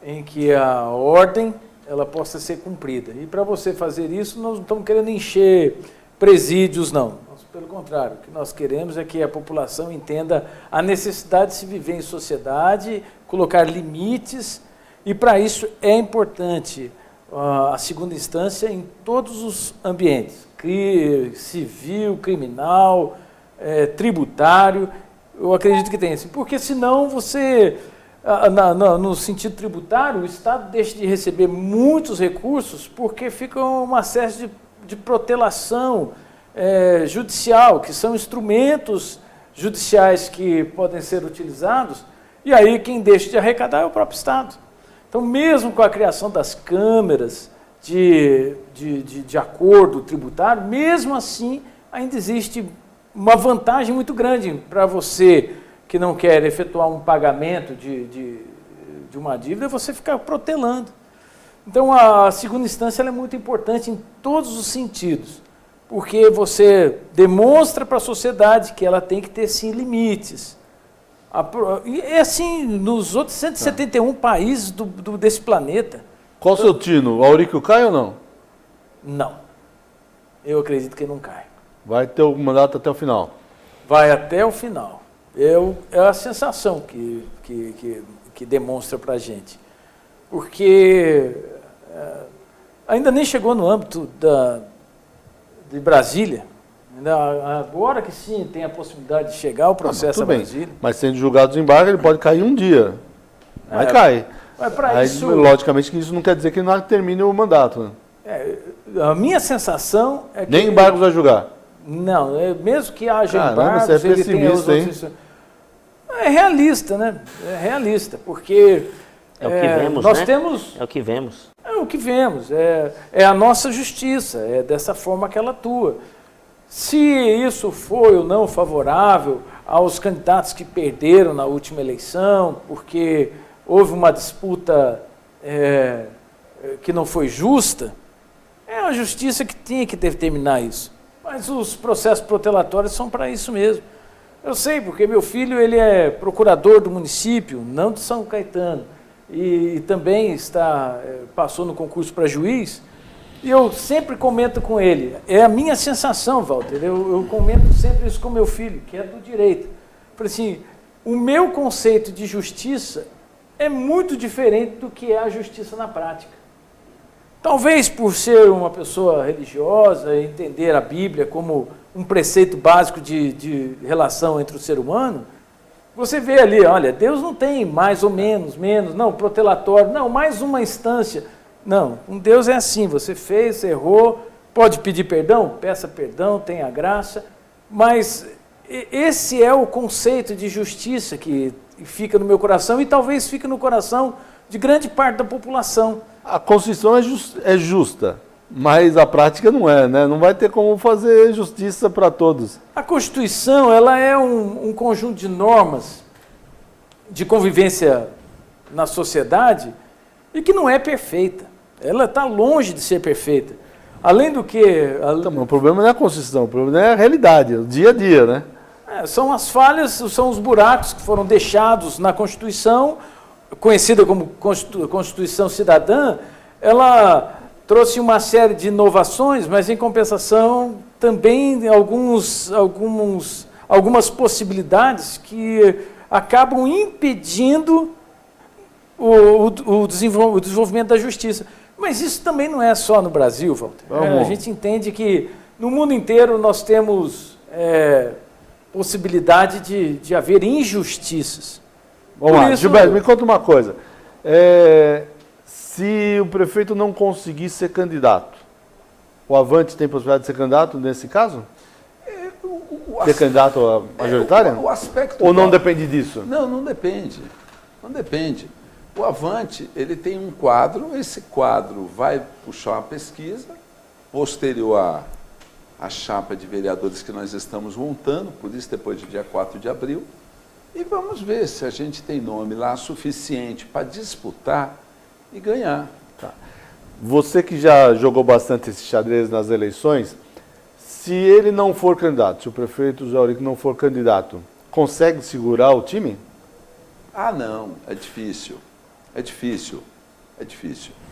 em que a ordem ela possa ser cumprida. E para você fazer isso, nós não estamos querendo encher presídios, não. Pelo contrário, o que nós queremos é que a população entenda a necessidade de se viver em sociedade, colocar limites, e para isso é importante a segunda instância em todos os ambientes, civil, criminal, tributário. Eu acredito que tem isso, porque senão você, no sentido tributário, o Estado deixa de receber muitos recursos porque fica uma série de protelação judicial, que são instrumentos judiciais que podem ser utilizados, e aí quem deixa de arrecadar é o próprio Estado. Então, mesmo com a criação das câmeras de acordo tributário, mesmo assim, ainda existe uma vantagem muito grande para você que não quer efetuar um pagamento de uma dívida, você ficar protelando. Então, a segunda instância ela é muito importante em todos os sentidos, porque você demonstra para a sociedade que ela tem que ter, sim, limites. E é assim nos outros 171 países desse planeta. Qual o seu tino? O Aurico cai ou não? Não. Eu acredito que não cai. Vai ter o mandato até o final. Vai até o final. É a sensação que demonstra para a gente. Porque ainda nem chegou no âmbito de Brasília. Agora que sim tem a possibilidade de chegar o processo a Brasília. Mas sendo julgado em embargo, ele pode cair um dia. Mas cai. Mas para Aí, isso, logicamente que isso não quer dizer que não termine o mandato. Né? a minha sensação é que... Nem embargos vai julgar. Não, mesmo que haja Caramba, embargos, você é ele tem os pessimista, outros... É realista, né? É realista, porque... É o que vemos, nós né? temos... É o que vemos. É o que vemos, é a nossa justiça, é dessa forma que ela atua. Se isso foi ou não favorável aos candidatos que perderam na última eleição, porque houve uma disputa que não foi justa, é a justiça que tinha que determinar isso. Mas os processos protelatórios são para isso mesmo. Eu sei, porque meu filho ele é procurador do município, não de São Caetano, e também passou no concurso para juiz, e eu sempre comento com ele, é a minha sensação, Walter, eu comento sempre isso com meu filho, que é do direito. Falei assim, o meu conceito de justiça é muito diferente do que é a justiça na prática. Talvez por ser uma pessoa religiosa, entender a Bíblia como um preceito básico de relação entre o ser humano, você vê ali, olha, Deus não tem mais ou menos, não, protelatório, não, mais uma instância. Não, um Deus é assim, você fez, errou, pode pedir perdão? Peça perdão, tenha graça, mas esse é o conceito de justiça que fica no meu coração e talvez fique no coração de grande parte da população. A Constituição é justa, mas a prática não é, né? Não vai ter como fazer justiça para todos. A Constituição, ela é um conjunto de normas de convivência na sociedade e que não é perfeita. Ela está longe de ser perfeita. Além do que... Então, o problema não é a Constituição, o problema é a realidade, o dia a dia, né? São as falhas, são os buracos que foram deixados na Constituição, conhecida como Constituição Cidadã. Ela trouxe uma série de inovações, mas em compensação também algumas possibilidades que acabam impedindo o desenvolvimento da justiça. Mas isso também não é só no Brasil, Walter. A gente entende que no mundo inteiro nós temos possibilidade de haver injustiças. Vamos lá, Gilberto, me conta uma coisa. Se o prefeito não conseguir ser candidato, o Avante tem possibilidade de ser candidato nesse caso? Ser candidato a majoritária? O aspecto ou não depende disso? Não depende. Não depende. O Avante, ele tem um quadro, esse quadro vai puxar uma pesquisa posterior à chapa de vereadores que nós estamos montando, por isso depois do dia 4 de abril, e vamos ver se a gente tem nome lá suficiente para disputar e ganhar. Tá. Você que já jogou bastante esse xadrez nas eleições, se ele não for candidato, se o prefeito José Aurico não for candidato, consegue segurar o time? Ah, não, é difícil. É difícil.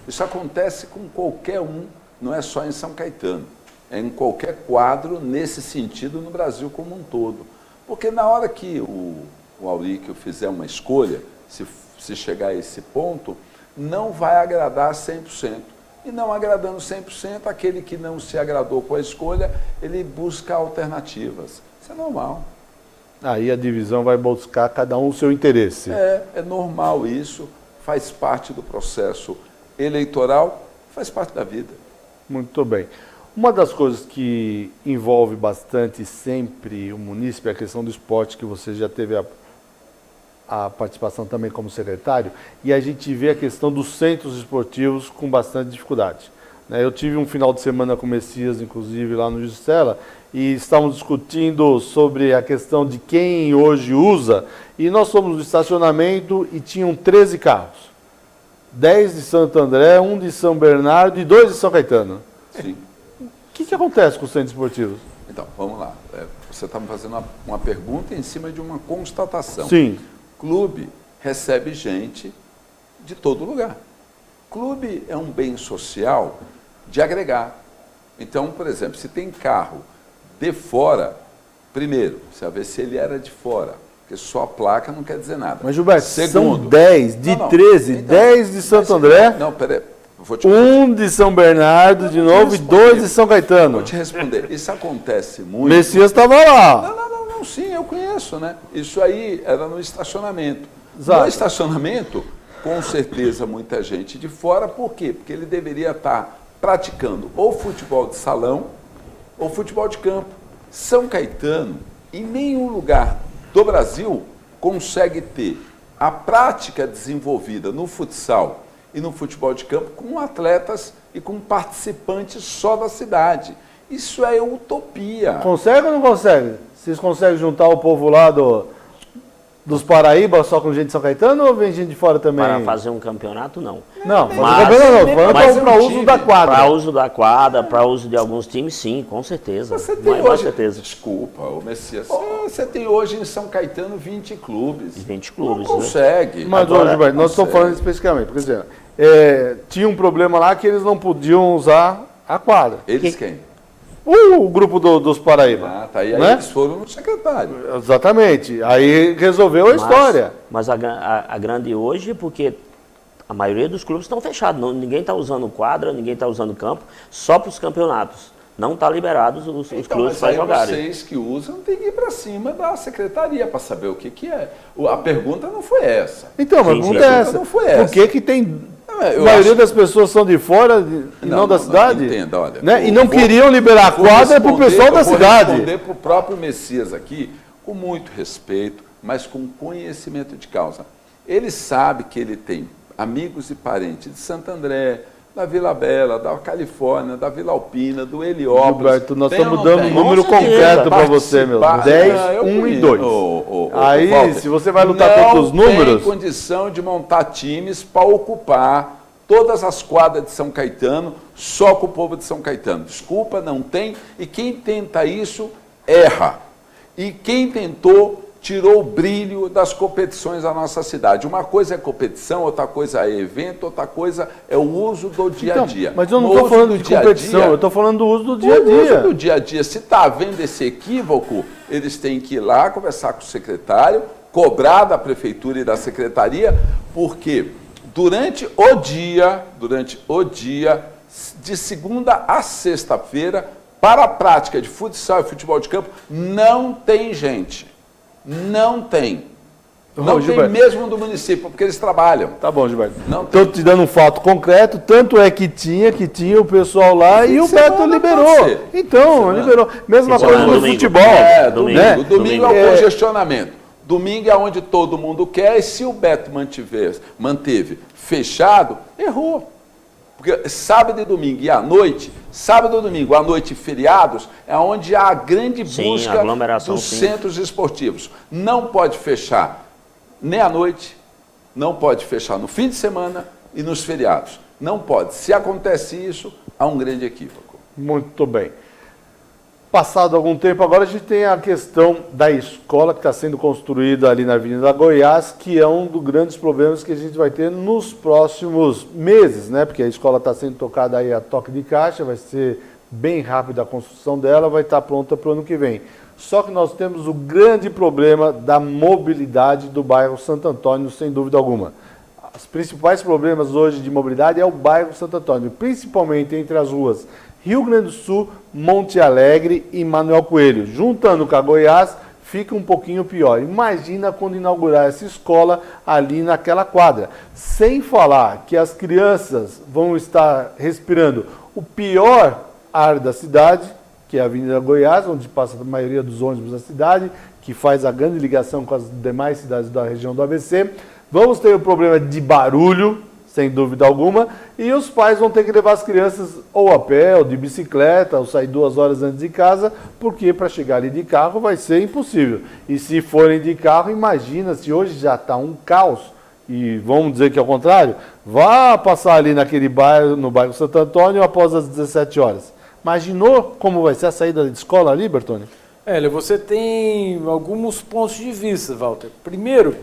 Isso acontece com qualquer um, não é só em São Caetano. É em qualquer quadro nesse sentido no Brasil como um todo. Porque na hora que o Aurico fizer uma escolha, se chegar a esse ponto, não vai agradar 100%. E não agradando 100%, aquele que não se agradou com a escolha, ele busca alternativas. Isso é normal. Aí a divisão vai buscar cada um o seu interesse. É normal isso, faz parte do processo eleitoral, faz parte da vida. Muito bem. Uma das coisas que envolve bastante sempre o munícipe é a questão do esporte, que você já teve a participação também como secretário, e a gente vê a questão dos centros esportivos com bastante dificuldade. Eu tive um final de semana com o Messias, inclusive, lá no Juscela, e estávamos discutindo sobre a questão de quem hoje usa, e nós fomos no estacionamento e tinham 13 carros. 10 de Santo André, 1 de São Bernardo e 2 de São Caetano. Sim. O que acontece com os centros esportivos? Então, vamos lá. Você está me fazendo uma pergunta em cima de uma constatação. Sim. Clube recebe gente de todo lugar. Clube é um bem social de agregar. Então, por exemplo, se tem carro de fora, primeiro, você vai ver se ele era de fora, porque só a placa não quer dizer nada. Mas, Gilberto, segundo, são 10 de 13, então, 10 de Santo André, não, peraí, de São Bernardo de novo e 2 de São Caetano. Vou te responder. Isso acontece muito. Messias estava lá. Não, sim, eu conheço, né? Isso aí era no estacionamento. Exato. No estacionamento, com certeza, muita gente de fora. Por quê? Porque ele deveria estar praticando ou futebol de salão ou futebol de campo. São Caetano, em nenhum lugar do Brasil, consegue ter a prática desenvolvida no futsal e no futebol de campo com atletas e com participantes só da cidade. Isso é utopia. Consegue ou não consegue? Vocês conseguem juntar o povo lá dos Paraíba só com gente de São Caetano ou vem gente de fora também? Para fazer um campeonato, não. Não, mas para uso da quadra. Para uso da quadra, para uso de alguns times, sim, com certeza. Você tem com hoje, certeza. Desculpa, Messias, você tem hoje em São Caetano 20 clubes. 20 clubes. Não consegue. Mas, Gilberto, nós estamos falando especificamente, por exemplo, tinha um problema lá que eles não podiam usar a quadra. Eles quem? O grupo dos Paraíba. Ah, tá. E aí né? eles foram no secretário. Exatamente. Aí resolveu a história. Mas a grande hoje é porque a maioria dos clubes estão fechados. Ninguém está usando quadra, ninguém está usando campo, só para os campeonatos. Não está liberados os clubes para jogarem. Vocês que usam tem que ir para cima da secretaria para saber o que é. A pergunta não foi essa. Então, a pergunta é essa. Não foi essa. Por que tem... A maioria das pessoas são de fora e não da cidade. Não, entenda, olha. Né? E não queriam liberar a quadra para o pessoal da cidade. Vou responder para o próprio Messias aqui com muito respeito, mas com conhecimento de causa. Ele sabe que ele tem amigos e parentes de Santo André, da Vila Bela, da Califórnia, da Vila Alpina, do Heliópolis. Gilberto, nós estamos dando um número concreto para você, meu. 10, 1 e 2. Aí, Walter, se você vai lutar contra os números... Não tem condição de montar times para ocupar todas as quadras de São Caetano só com o povo de São Caetano. Desculpa, não tem. E quem tenta isso, erra. E quem tentou... tirou o brilho das competições da nossa cidade. Uma coisa é competição, outra coisa é evento, outra coisa é o uso do dia a dia. Mas eu não estou falando de competição, eu estou falando do uso do dia a dia. O uso do dia a dia, se está havendo esse equívoco, eles têm que ir lá conversar com o secretário, cobrar da prefeitura e da secretaria, porque durante o dia, de segunda a sexta-feira, para a prática de futsal e futebol de campo, não tem gente. Não tem. Não tem mesmo do município, porque eles trabalham. Tá bom, Gilberto. Estou te dando um fato concreto, tanto é que tinha o pessoal lá e o Beto liberou. Então, liberou. Mesma coisa no futebol. Domingo é o congestionamento. Domingo é onde todo mundo quer, e se o Beto manteve fechado, errou. Porque sábado e domingo e à noite, e feriados, é onde há a grande busca dos centros esportivos. Não pode fechar nem à noite, não pode fechar no fim de semana e nos feriados. Não pode. Se acontece isso, há um grande equívoco. Muito bem. Passado algum tempo, agora a gente tem a questão da escola que está sendo construída ali na Avenida Goiás, que é um dos grandes problemas que a gente vai ter nos próximos meses, né? Porque a escola está sendo tocada aí a toque de caixa, vai ser bem rápida a construção dela, vai estar pronta para o ano que vem. Só que nós temos o grande problema da mobilidade do bairro Santo Antônio, sem dúvida alguma. Os principais problemas hoje de mobilidade é o bairro Santo Antônio, principalmente entre as ruas Rio Grande do Sul, Monte Alegre e Manuel Coelho. Juntando com a Goiás, fica um pouquinho pior. Imagina quando inaugurar essa escola ali naquela quadra. Sem falar que as crianças vão estar respirando o pior ar da cidade, que é a Avenida Goiás, onde passa a maioria dos ônibus da cidade, que faz a grande ligação com as demais cidades da região do ABC. Vamos ter o problema de barulho, sem dúvida alguma, e os pais vão ter que levar as crianças ou a pé, ou de bicicleta, ou sair 2 horas antes de casa, porque para chegar ali de carro vai ser impossível. E se forem de carro, imagina, se hoje já está um caos, e vamos dizer que é o contrário, vá passar ali naquele bairro, no bairro Santo Antônio, após as 17 horas. Imaginou como vai ser a saída de escola ali, Bertone? Você tem alguns pontos de vista, Walter. Primeiro,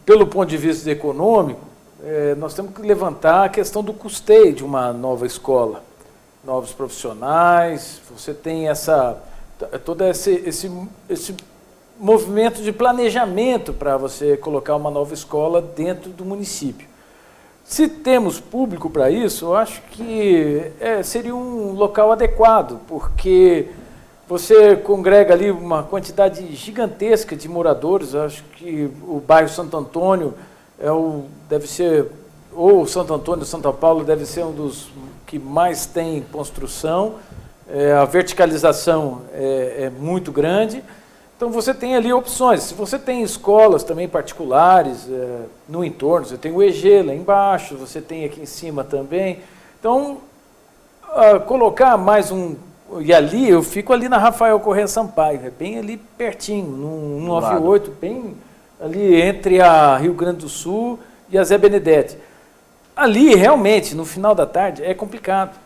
pelo ponto de vista econômico, nós temos que levantar a questão do custeio de uma nova escola. Novos profissionais, você tem todo esse movimento de planejamento para você colocar uma nova escola dentro do município. Se temos público para isso, eu acho que seria um local adequado, porque você congrega ali uma quantidade gigantesca de moradores. Eu acho que o bairro Santo Antônio deve ser, ou Santo Antônio ou Santa Paula deve ser um dos que mais tem construção. A verticalização é muito grande. Então você tem ali opções. Se você tem escolas também particulares no entorno, você tem o EG lá embaixo, você tem aqui em cima também. Então, colocar mais e ali, eu fico ali na Rafael Corrêa Sampaio, bem ali pertinho, no 198, bem ali entre a Rio Grande do Sul e a Zé Benedetti. Ali, realmente, no final da tarde, é complicado.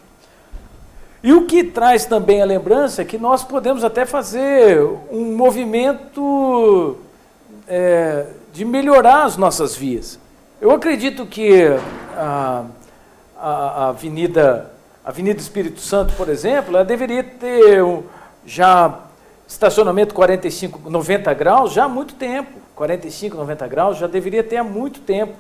E o que traz também a lembrança é que nós podemos até fazer um movimento de melhorar as nossas vias. Eu acredito que a Avenida Espírito Santo, por exemplo, ela deveria ter já estacionamento 45, 90 graus já há muito tempo. 45, 90 graus já deveria ter há muito tempo.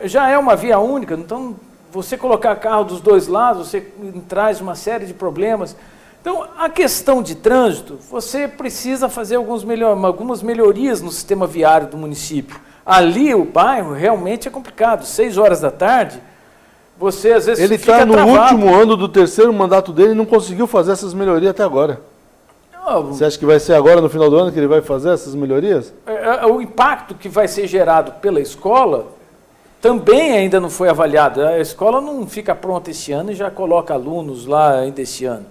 Já é uma via única, então você colocar carro dos dois lados, você traz uma série de problemas. Então, a questão de trânsito, você precisa fazer algumas melhorias no sistema viário do município. Ali, o bairro, realmente é complicado. 6 horas da tarde, você às vezes Ele fica está no travado. último ano do 3º mandato dele e não conseguiu fazer essas melhorias até agora. Você acha que vai ser agora, no final do ano, que ele vai fazer essas melhorias? O impacto que vai ser gerado pela escola também ainda não foi avaliado. A escola não fica pronta esse ano e já coloca alunos lá ainda esse ano.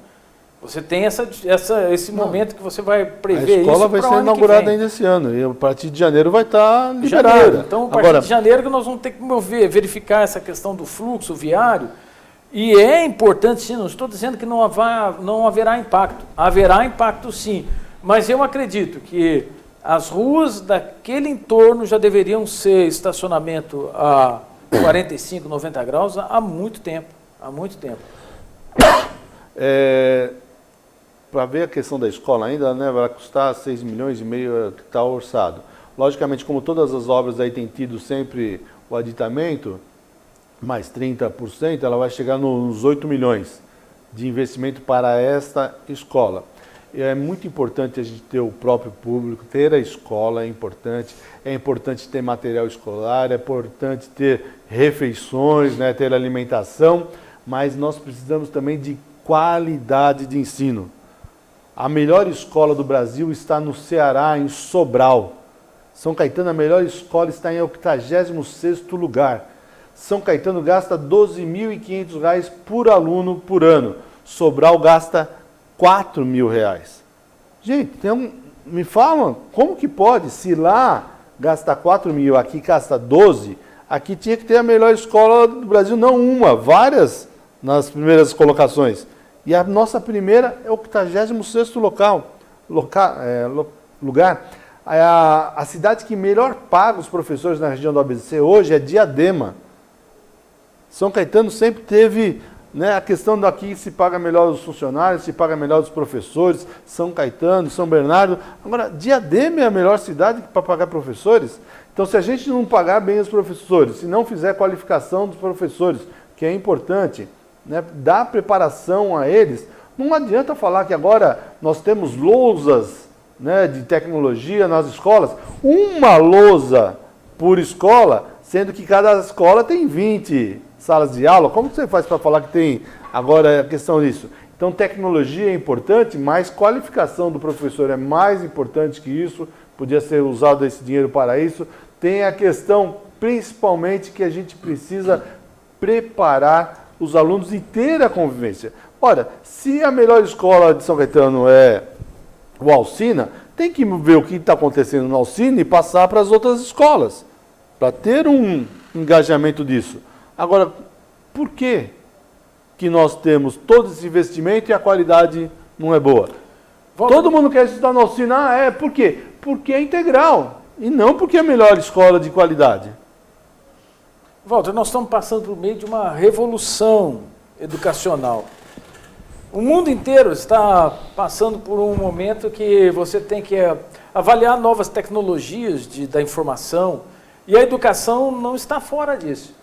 Você tem esse momento que você vai prever isso. A escola vai ser inaugurada ainda esse ano e a partir de janeiro vai estar liberada. Janeiro. Então, a partir de janeiro que nós vamos ter que verificar essa questão do fluxo viário. E é importante, sim, não estou dizendo que não haverá impacto. Haverá impacto, sim. Mas eu acredito que as ruas daquele entorno já deveriam ser estacionamento a 45, 90 graus há muito tempo. Há muito tempo. Para ver a questão da escola ainda, né, vai custar 6,5 milhões que está orçado. Logicamente, como todas as obras aí têm tido sempre o aditamento, mais 30%, ela vai chegar nos 8 milhões de investimento para esta escola. E é muito importante a gente ter o próprio público, ter a escola é importante ter material escolar, é importante ter refeições, né, ter alimentação, mas nós precisamos também de qualidade de ensino. A melhor escola do Brasil está no Ceará, em Sobral. São Caetano, a melhor escola está em 86º lugar. São Caetano gasta R$ 12.500 por aluno por ano. Sobral gasta R$ 4.000. Gente, me falam, como que pode? Se lá gasta 4.000, aqui gasta 12, aqui tinha que ter a melhor escola do Brasil, não uma, várias nas primeiras colocações. E a nossa primeira é o 86º lugar. A cidade que melhor paga os professores na região do ABC hoje é Diadema. São Caetano sempre teve, né, a questão daqui se paga melhor os funcionários, se paga melhor os professores, São Caetano, São Bernardo. Agora, Diadema é a melhor cidade para pagar professores? Então, se a gente não pagar bem os professores, se não fizer qualificação dos professores, que é importante, né, dar preparação a eles, não adianta falar que agora nós temos lousas, né, de tecnologia nas escolas, uma lousa por escola, sendo que cada escola tem 20 salas de aula. Como você faz para falar que tem agora a questão disso? Então, tecnologia é importante, mas qualificação do professor é mais importante que isso, podia ser usado esse dinheiro para isso. Tem a questão, principalmente, que a gente precisa preparar os alunos e ter a convivência. Ora, se a melhor escola de São Caetano é o Alsina, tem que ver o que está acontecendo no Alsina e passar para as outras escolas, para ter um engajamento disso. Agora, por que nós temos todo esse investimento e a qualidade não é boa? Todo mundo quer estudar no Alsina, por quê? Porque é integral, e não porque é a melhor escola de qualidade. Walter, nós estamos passando por meio de uma revolução educacional. O mundo inteiro está passando por um momento que você tem que avaliar novas tecnologias da informação, e a educação não está fora disso.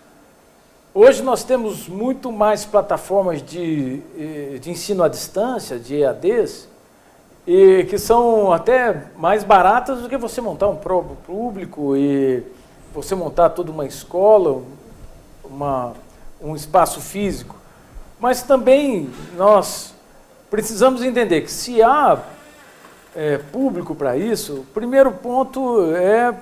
Hoje nós temos muito mais plataformas de ensino à distância, de EADs, e que são até mais baratas do que você montar um próprio público e você montar toda uma escola, um espaço físico. Mas também nós precisamos entender que se há público para isso, o primeiro ponto é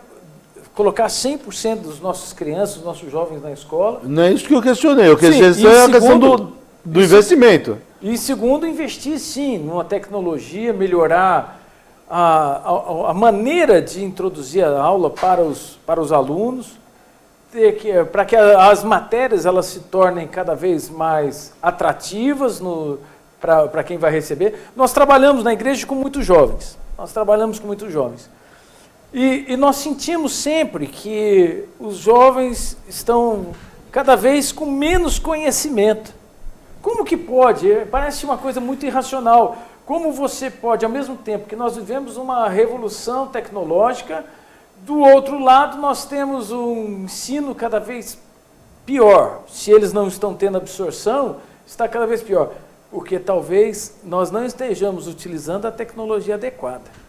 colocar 100% dos nossos crianças, dos nossos jovens na escola. Não é isso que eu questionei. Eu questionei a questão do investimento. E segundo, investir sim numa tecnologia, melhorar a maneira de introduzir a aula para os alunos, para que as matérias elas se tornem cada vez mais atrativas para quem vai receber. Nós trabalhamos na igreja com muitos jovens. E nós sentimos sempre que os jovens estão cada vez com menos conhecimento. Como que pode? Parece uma coisa muito irracional. Como você pode, ao mesmo tempo que nós vivemos uma revolução tecnológica, do outro lado nós temos um ensino cada vez pior. Se eles não estão tendo absorção, está cada vez pior. Porque talvez nós não estejamos utilizando a tecnologia adequada.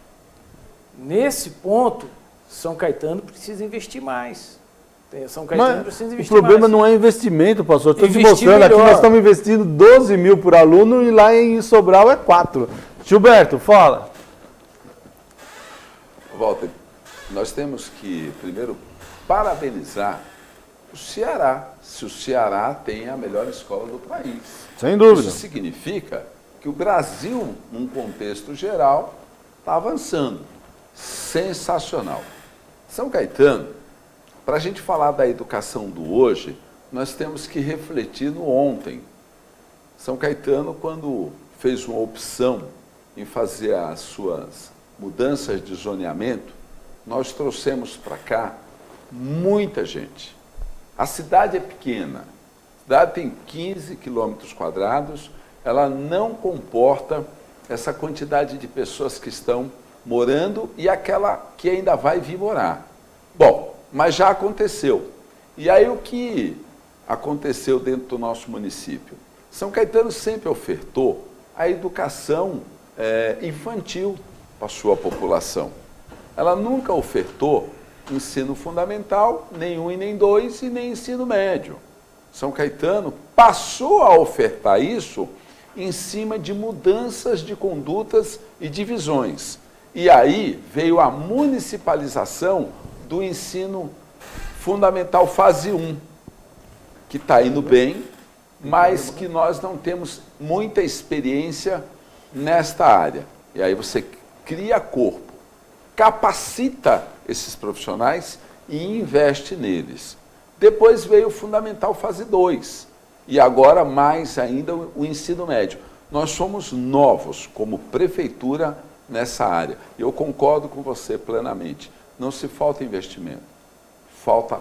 Nesse ponto, São Caetano precisa investir mais. São Caetano precisa investir mais. O problema não é investimento, pastor. Estou te mostrando aqui, nós estamos investindo 12 mil por aluno e lá em Sobral é 4. Gilberto, fala. Walter, nós temos que, primeiro, parabenizar o Ceará, se o Ceará tem a melhor escola do país. Sem dúvida. Isso significa que o Brasil, num contexto geral, está avançando. Sensacional. São Caetano, para a gente falar da educação do hoje, nós temos que refletir no ontem. São Caetano, quando fez uma opção em fazer as suas mudanças de zoneamento, nós trouxemos para cá muita gente. A cidade é pequena, a cidade tem 15 quilômetros quadrados, ela não comporta essa quantidade de pessoas que estão morando e aquela que ainda vai vir morar. Bom, mas já aconteceu. E aí o que aconteceu dentro do nosso município? São Caetano sempre ofertou a educação infantil para a sua população. Ela nunca ofertou ensino fundamental, nem 1 e nem 2, e nem ensino médio. São Caetano passou a ofertar isso em cima de mudanças de condutas e de visões. E aí veio a municipalização do ensino fundamental fase 1, que está indo bem, mas que nós não temos muita experiência nesta área. E aí você cria corpo, capacita esses profissionais e investe neles. Depois veio o Fundamental Fase 2 e agora mais ainda o ensino médio. Nós somos novos como prefeitura nessa área. Eu concordo com você plenamente. Não se falta investimento, falta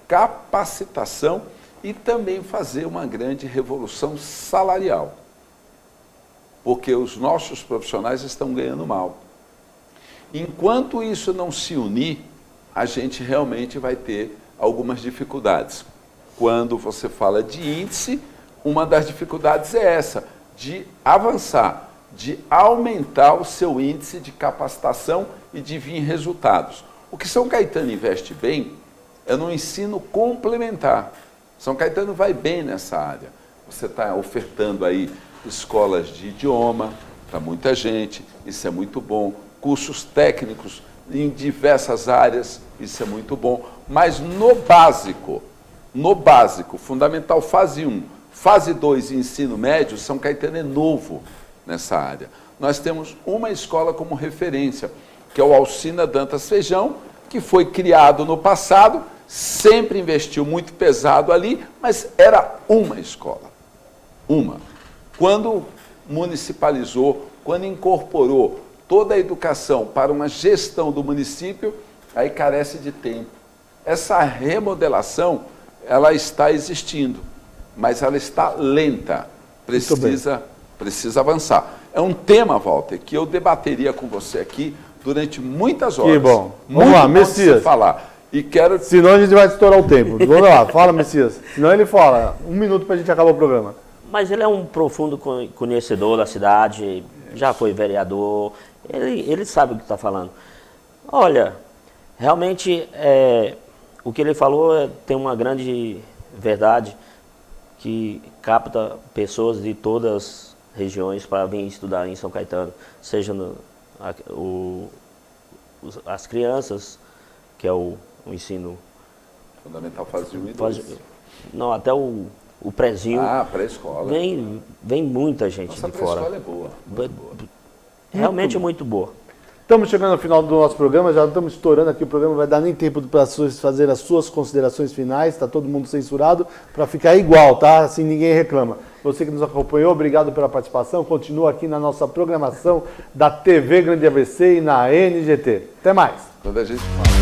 capacitação e também fazer uma grande revolução salarial. Porque os nossos profissionais estão ganhando mal. Enquanto isso não se unir, a gente realmente vai ter algumas dificuldades. Quando você fala de índice, uma das dificuldades é essa, de avançar, de aumentar o seu índice de capacitação e de vir resultados. O que São Caetano investe bem é no ensino complementar. São Caetano vai bem nessa área. Você está ofertando aí escolas de idioma para muita gente, isso é muito bom. Cursos técnicos em diversas áreas, isso é muito bom. Mas no básico, Fundamental Fase 1, Fase 2 e Ensino Médio, São Caetano é novo nessa área. Nós temos uma escola como referência, que é o Alcina Dantas Feijão, que foi criado no passado, sempre investiu muito pesado ali, mas era uma escola. Uma. Quando municipalizou, quando incorporou toda a educação para uma gestão do município, aí carece de tempo. Essa remodelação, ela está existindo, mas ela está lenta, precisa avançar. É um tema, Walter, que eu debateria com você aqui durante muitas horas. Que bom. Vamos lá, Messias. Falar. E quero... Senão a gente vai estourar o tempo. Vamos lá, fala, Messias. Senão ele fala. 1 minuto para a gente acabar o programa. Mas ele é um profundo conhecedor da cidade, já foi vereador, ele sabe o que está falando. Olha, realmente, o que ele falou tem uma grande verdade, que capta pessoas de todas as regiões para vir estudar em São Caetano, seja as crianças, que é o ensino... Fundamental Fase 1 e 2. Não, até o prézinho. Ah, pré-escola. Vem muita gente de fora. Nossa pré-escola é boa. Realmente é muito boa. Estamos chegando ao final do nosso programa, já estamos estourando aqui o programa, vai dar nem tempo para fazer as suas considerações finais, está todo mundo censurado, para ficar igual, tá? Assim ninguém reclama. Você que nos acompanhou, obrigado pela participação, continua aqui na nossa programação da TV Grande ABC e na NGT. Até mais. Quando a gente fala.